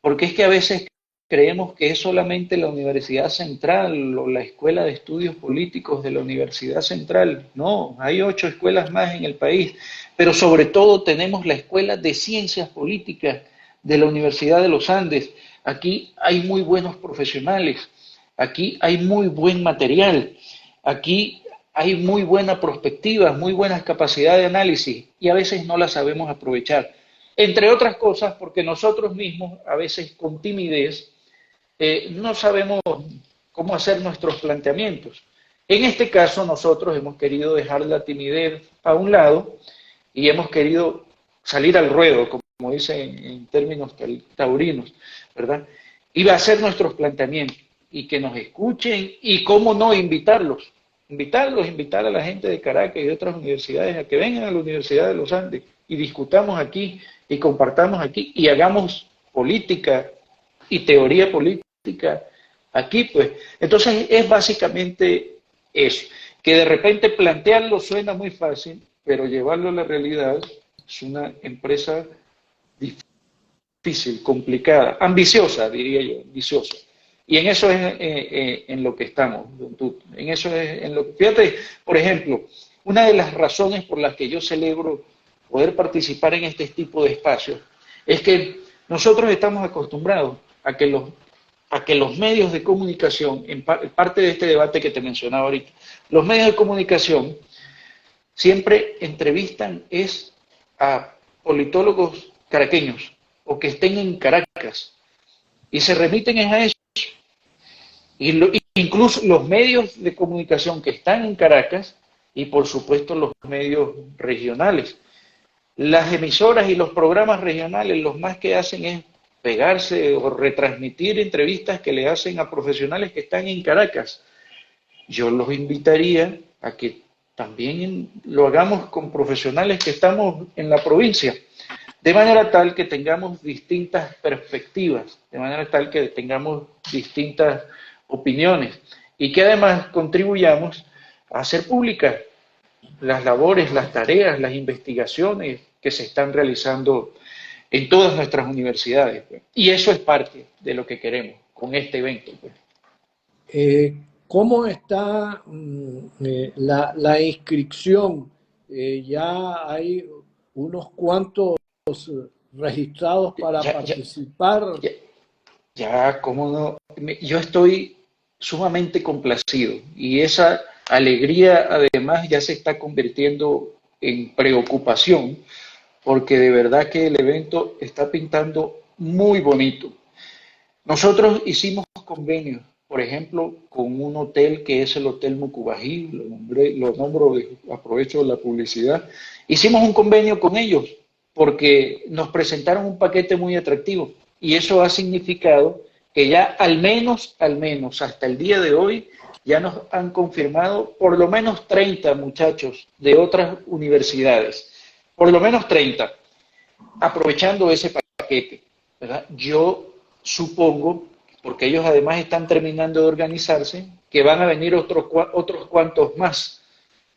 porque es que a veces creemos que es solamente la Universidad Central o la Escuela de Estudios Políticos de la Universidad Central. No, hay 8 escuelas más en el país, pero sobre todo tenemos la Escuela de Ciencias Políticas de la Universidad de los Andes. Aquí hay muy buenos profesionales, aquí hay muy buen material, aquí hay muy buena perspectiva, muy buenas capacidades de análisis y a veces no las sabemos aprovechar. Entre otras cosas porque nosotros mismos, a veces con timidez, no sabemos cómo hacer nuestros planteamientos. En este caso nosotros hemos querido dejar la timidez a un lado y hemos querido salir al ruedo, como dicen en términos taurinos, ¿verdad? Y va a hacer nuestros planteamientos y que nos escuchen y cómo no invitarlos, invitar a la gente de Caracas y de otras universidades a que vengan a la Universidad de los Andes y discutamos aquí y compartamos aquí y hagamos política y teoría política aquí, pues. Entonces es básicamente eso, que de repente plantearlo suena muy fácil, pero llevarlo a la realidad es una empresa difícil, complicada, ambiciosa, diría yo, ambiciosa. Y en eso es en lo que estamos, don Tuto. En eso es en lo que... Fíjate, por ejemplo, una de las razones por las que yo celebro poder participar en este tipo de espacios es que nosotros estamos acostumbrados a que los medios de comunicación, en parte de este debate que te mencionaba ahorita, los medios de comunicación siempre entrevistan a politólogos caraqueños o que estén en Caracas y se remiten a eso. Incluso los medios de comunicación que están en Caracas y por supuesto los medios regionales. Las emisoras y los programas regionales los más que hacen es pegarse o retransmitir entrevistas que le hacen a profesionales que están en Caracas. Yo los invitaría a que también lo hagamos con profesionales que estamos en la provincia, de manera tal que tengamos distintas perspectivas, de manera tal que tengamos distintas opiniones y que además contribuyamos a hacer públicas las labores, las tareas, las investigaciones que se están realizando en todas nuestras universidades, pues. Y eso es parte de lo que queremos con este evento, pues. ¿Cómo está la inscripción? Ya hay unos cuantos registrados para participar. Cómo no. Yo estoy sumamente complacido y esa alegría además ya se está convirtiendo en preocupación porque de verdad que el evento está pintando muy bonito. Nosotros hicimos convenios, por ejemplo, con un hotel que es el Hotel Mucubají, lo nombro, aprovecho la publicidad. Hicimos un convenio con ellos porque nos presentaron un paquete muy atractivo y eso ha significado que ya al menos hasta el día de hoy ya nos han confirmado por lo menos 30 muchachos de otras universidades, por lo menos 30, aprovechando ese paquete, ¿verdad? Yo supongo, porque ellos además están terminando de organizarse, que van a venir otros cuantos más,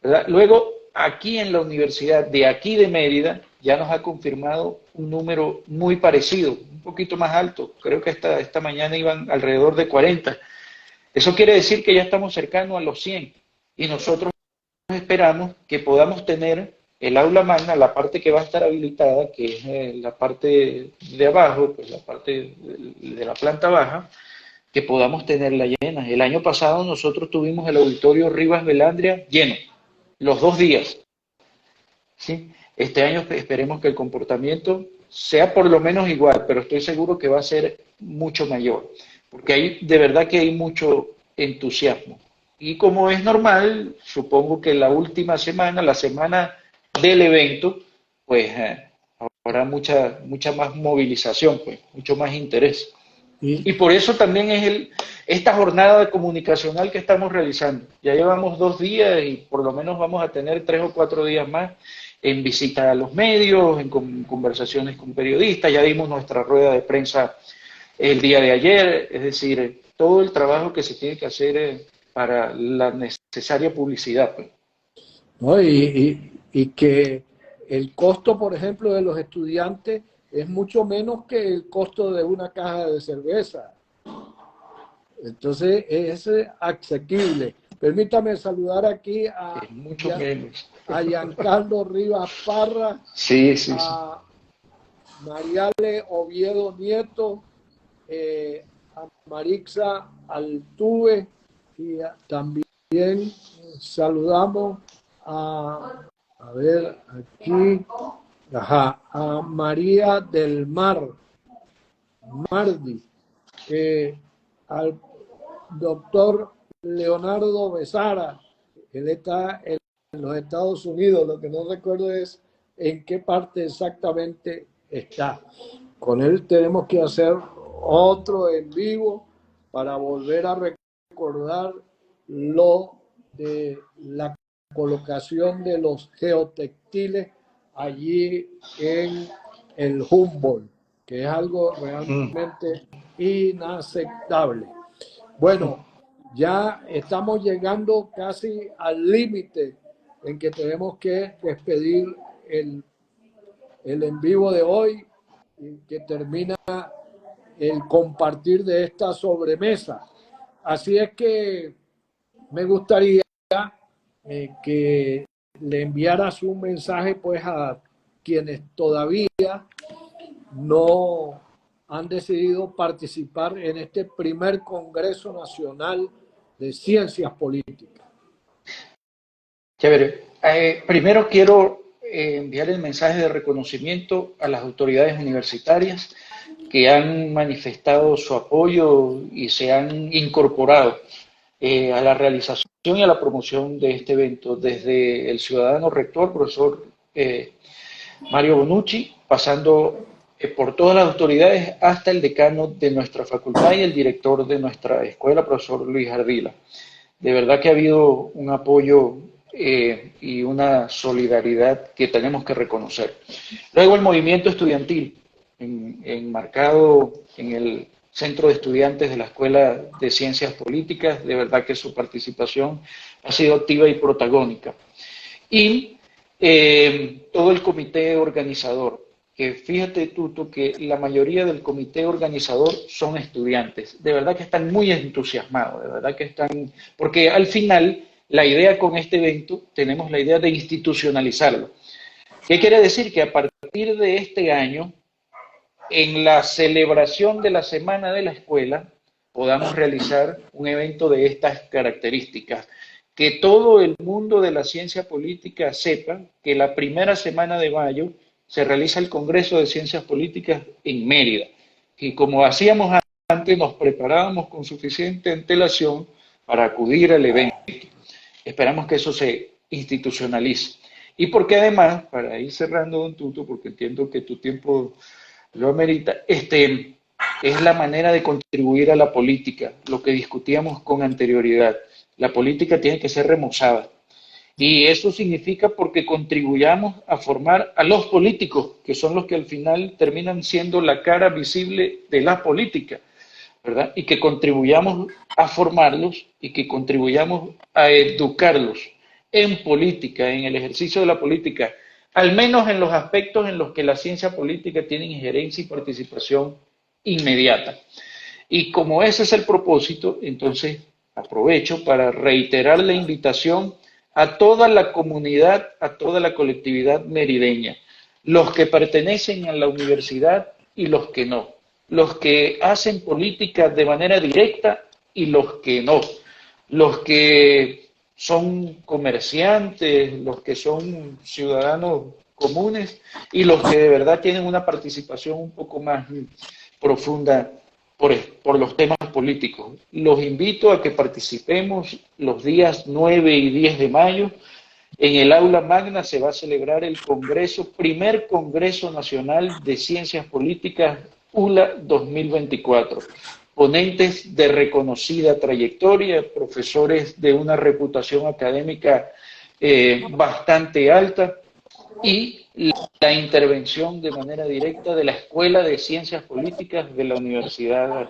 ¿verdad? Luego, aquí en la universidad de aquí de Mérida, ya nos ha confirmado un número muy parecido, un poquito más alto, creo que esta mañana iban alrededor de 40. Eso quiere decir que ya estamos cercanos a los 100 y nosotros esperamos que podamos tener el aula magna, la parte que va a estar habilitada, que es la parte de abajo, pues la parte de la planta baja, que podamos tenerla llena. El año pasado nosotros tuvimos el auditorio Rivas Velandria lleno, los 2 días. ¿Sí? Este año esperemos que el comportamiento sea por lo menos igual, pero estoy seguro que va a ser mucho mayor, porque hay, de verdad que hay mucho entusiasmo. Y como es normal, supongo que la última semana, la semana del evento, pues habrá mucha más movilización, pues, mucho más interés. Y por eso también es esta jornada comunicacional que estamos realizando. Ya llevamos 2 días y por lo menos vamos a tener 3 o 4 días más en visita a los medios, en conversaciones con periodistas. Ya dimos nuestra rueda de prensa el día de ayer, es decir, todo el trabajo que se tiene que hacer para la necesaria publicidad, pues. ¿No? Y que el costo, por ejemplo, de los estudiantes es mucho menos que el costo de una caja de cerveza. Entonces es asequible. Permítame saludar aquí Es mucho menos. a Giancarlo Rivas Parra, Sí, sí, sí. a Mariale Oviedo Nieto, a Marixa Altuve y también saludamos a ver aquí, a María del Mar Mardi, al doctor Leonardo Besara. Él está en los Estados Unidos, lo que no recuerdo es en qué parte exactamente está. Con él tenemos que hacer otro en vivo para volver a recordar lo de la colocación de los geotextiles allí en el Humboldt, que es algo realmente inaceptable. Bueno, ya estamos llegando casi al límite en que tenemos que despedir el en vivo de hoy, que termina el compartir de esta sobremesa. Así es que me gustaría que le enviaras un mensaje pues a quienes todavía no han decidido participar en este primer Congreso Nacional de Ciencias Políticas. Chévere. Primero quiero enviar el mensaje de reconocimiento a las autoridades universitarias que han manifestado su apoyo y se han incorporado a la realización y a la promoción de este evento, desde el ciudadano rector, profesor Mario Bonucci, pasando por todas las autoridades hasta el decano de nuestra facultad y el director de nuestra escuela, profesor Luis Ardila. De verdad que ha habido un apoyo y una solidaridad que tenemos que reconocer. Luego el movimiento estudiantil, enmarcado en el Centro de Estudiantes de la Escuela de Ciencias Políticas, de verdad que su participación ha sido activa y protagónica. Y todo el comité organizador, que fíjate tú que la mayoría del comité organizador son estudiantes, de verdad que están muy entusiasmados, de verdad que están, porque al final la idea con este evento, tenemos la idea de institucionalizarlo. ¿Qué quiere decir? Que a partir de este año, en la celebración de la Semana de la Escuela, podamos realizar un evento de estas características. Que todo el mundo de la ciencia política sepa que la primera semana de mayo se realiza el Congreso de Ciencias Políticas en Mérida. Y como hacíamos antes, nos preparábamos con suficiente antelación para acudir al evento. Esperamos que eso se institucionalice. Y porque además, para ir cerrando, don Tuto, porque entiendo que tu tiempo lo amerita, es la manera de contribuir a la política, lo que discutíamos con anterioridad. La política tiene que ser remozada. Y eso significa porque contribuyamos a formar a los políticos, que son los que al final terminan siendo la cara visible de la política, ¿verdad? Y que contribuyamos a formarlos y que contribuyamos a educarlos en política, en el ejercicio de la política, al menos en los aspectos en los que la ciencia política tiene injerencia y participación inmediata. Y como ese es el propósito, entonces aprovecho para reiterar la invitación a toda la comunidad, a toda la colectividad merideña, los que pertenecen a la universidad y los que no, los que hacen política de manera directa y los que no, los que son comerciantes, los que son ciudadanos comunes y los que de verdad tienen una participación un poco más profunda por los temas políticos. Los invito a que participemos los días 9 y 10 de mayo. En el aula magna se va a celebrar el Congreso, primer Congreso Nacional de Ciencias Políticas ULA 2024. Ponentes de reconocida trayectoria, profesores de una reputación académica bastante alta, y la intervención de manera directa de la Escuela de Ciencias Políticas de la Universidad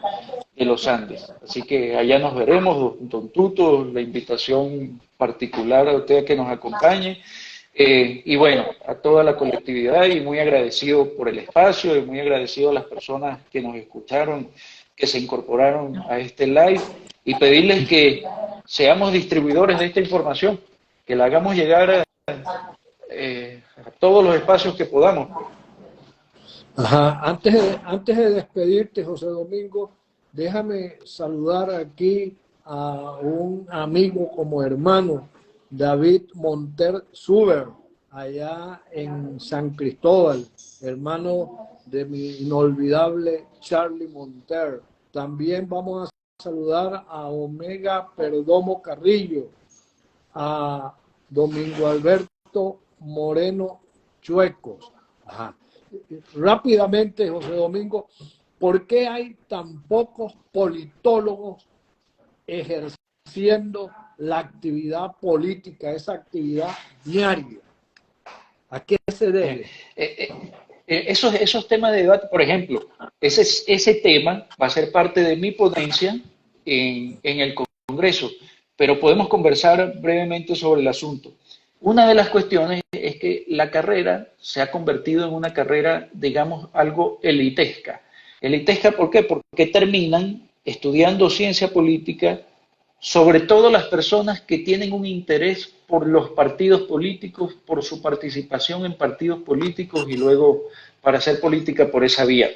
de los Andes. Así que allá nos veremos, don Tuto, la invitación particular a usted a que nos acompañe. Y bueno, a toda la colectividad y muy agradecido por el espacio y muy agradecido a las personas que nos escucharon, que se incorporaron a este live y pedirles que seamos distribuidores de esta información, que la hagamos llegar a todos los espacios que podamos. Ajá. Antes de despedirte, José Domingo, déjame saludar aquí a un amigo como hermano, David Monter Suber, allá en San Cristóbal, hermano de mi inolvidable Charlie Monter. También vamos a saludar a Omega Perdomo Carrillo, a Domingo Alberto Moreno Chuecos. Ajá. Rápidamente, José Domingo, ¿por qué hay tan pocos politólogos ejerciendo la actividad política, esa actividad diaria? ¿A qué se debe? Esos temas de debate, por ejemplo, ese tema va a ser parte de mi ponencia en el Congreso, pero podemos conversar brevemente sobre el asunto. Una de las cuestiones es que la carrera se ha convertido en una carrera, digamos, algo elitesca. Elitesca, ¿por qué? Porque terminan estudiando ciencia política, sobre todo las personas que tienen un interés por los partidos políticos, por su participación en partidos políticos y luego para hacer política por esa vía.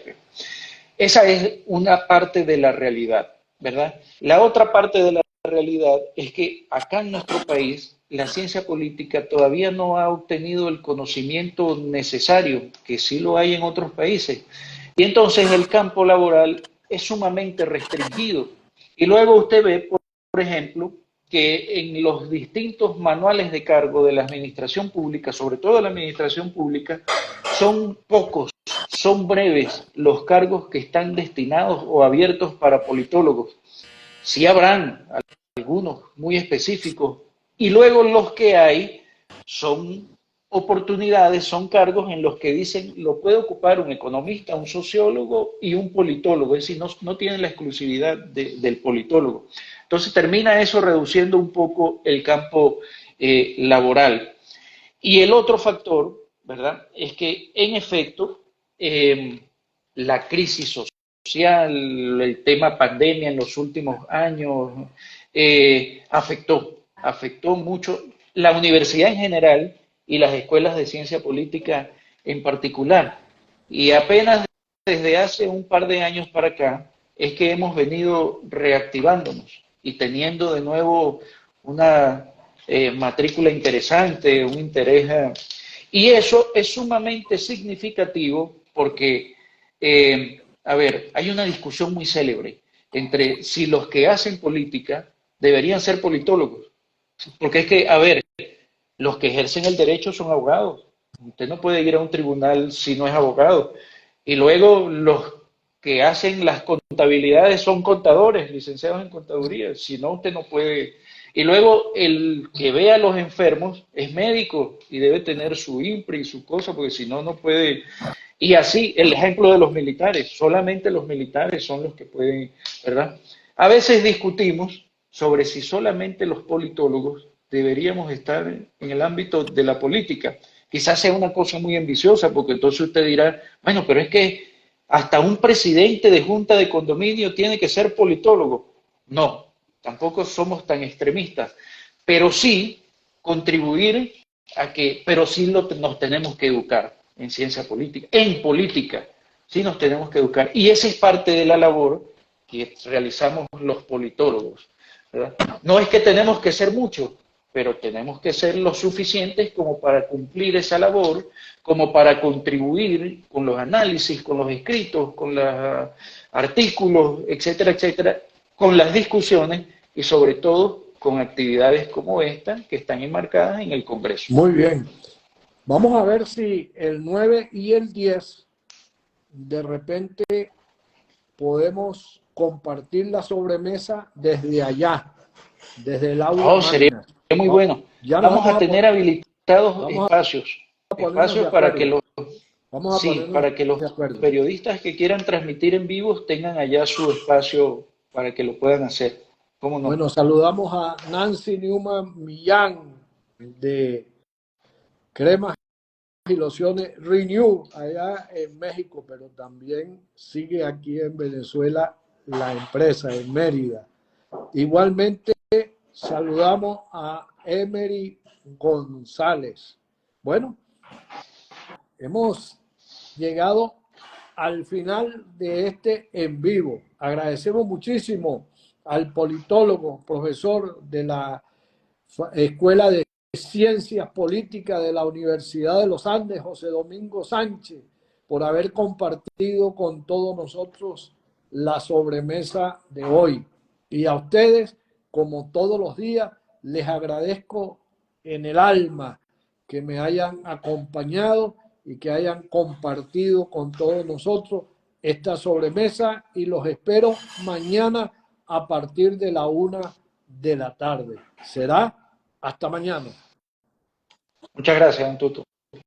Esa es una parte de la realidad, ¿verdad? La otra parte de la realidad es que acá en nuestro país la ciencia política todavía no ha obtenido el conocimiento necesario, que sí lo hay en otros países. Y entonces el campo laboral es sumamente restringido. Y luego usted ve, por ejemplo, que en los distintos manuales de cargo de la administración pública, sobre todo la administración pública, son pocos, son breves los cargos que están destinados o abiertos para politólogos. Sí habrán algunos muy específicos, y luego los que hay son oportunidades, son cargos en los que dicen lo puede ocupar un economista, un sociólogo y un politólogo, es decir, no tienen la exclusividad del politólogo. Entonces termina eso reduciendo un poco el campo laboral. Y el otro factor, ¿verdad?, es que en efecto la crisis social, el tema pandemia en los últimos años, afectó mucho la universidad en general y las escuelas de ciencia política en particular. Y apenas desde hace un par de años para acá es que hemos venido reactivándonos y teniendo de nuevo una matrícula interesante, un interés. Y eso es sumamente significativo porque, a ver, hay una discusión muy célebre entre si los que hacen política deberían ser politólogos. Porque es que, a ver, los que ejercen el derecho son abogados. Usted no puede ir a un tribunal si no es abogado. Y luego los que hacen las contabilidades son contadores, licenciados en contaduría. Si no, usted no puede. Y luego el que ve a los enfermos es médico y debe tener su IMPRI y su cosa, porque si no, no puede. Y así, el ejemplo de los militares. Solamente los militares son los que pueden, ¿verdad? A veces discutimos sobre si solamente los politólogos deberíamos estar en el ámbito de la política. Quizás sea una cosa muy ambiciosa, porque entonces usted dirá, bueno, pero es que hasta un presidente de junta de condominio tiene que ser politólogo. No, tampoco somos tan extremistas, pero sí contribuir a que, pero sí nos tenemos que educar en ciencia política, en política, sí nos tenemos que educar. Y esa es parte de la labor que realizamos los politólogos, ¿verdad? No es que tenemos que ser muchos, pero tenemos que ser lo suficientes como para cumplir esa labor, como para contribuir con los análisis, con los escritos, con los artículos, etcétera, etcétera, con las discusiones y sobre todo con actividades como esta que están enmarcadas en el Congreso. Muy bien. Vamos a ver si el 9 y el 10 de repente podemos compartir la sobremesa desde allá, desde el aula. Sería muy bueno. Vamos a tener habilitados espacios. a ponernos de espacio para que acuerdo. los, Vamos a sí, ponernos para que los de acuerdo. periodistas que quieran transmitir en vivo tengan allá su espacio para que lo puedan hacer. ¿Cómo no? Bueno, saludamos a Nancy Newman Millán de Cremas y Lociones Renew allá en México, pero también sigue aquí en Venezuela la empresa en Mérida. Igualmente saludamos a Emery González. Bueno, hemos llegado al final de este en vivo. Agradecemos muchísimo al politólogo, profesor de la Escuela de Ciencias Políticas de la Universidad de los Andes, José Domingo Sánchez, por haber compartido con todos nosotros la sobremesa de hoy. Y a ustedes, como todos los días, les agradezco en el alma que me hayan acompañado y que hayan compartido con todos nosotros esta sobremesa y los espero mañana a partir de la 1 de la tarde. Será hasta mañana. Muchas gracias, don Tuto.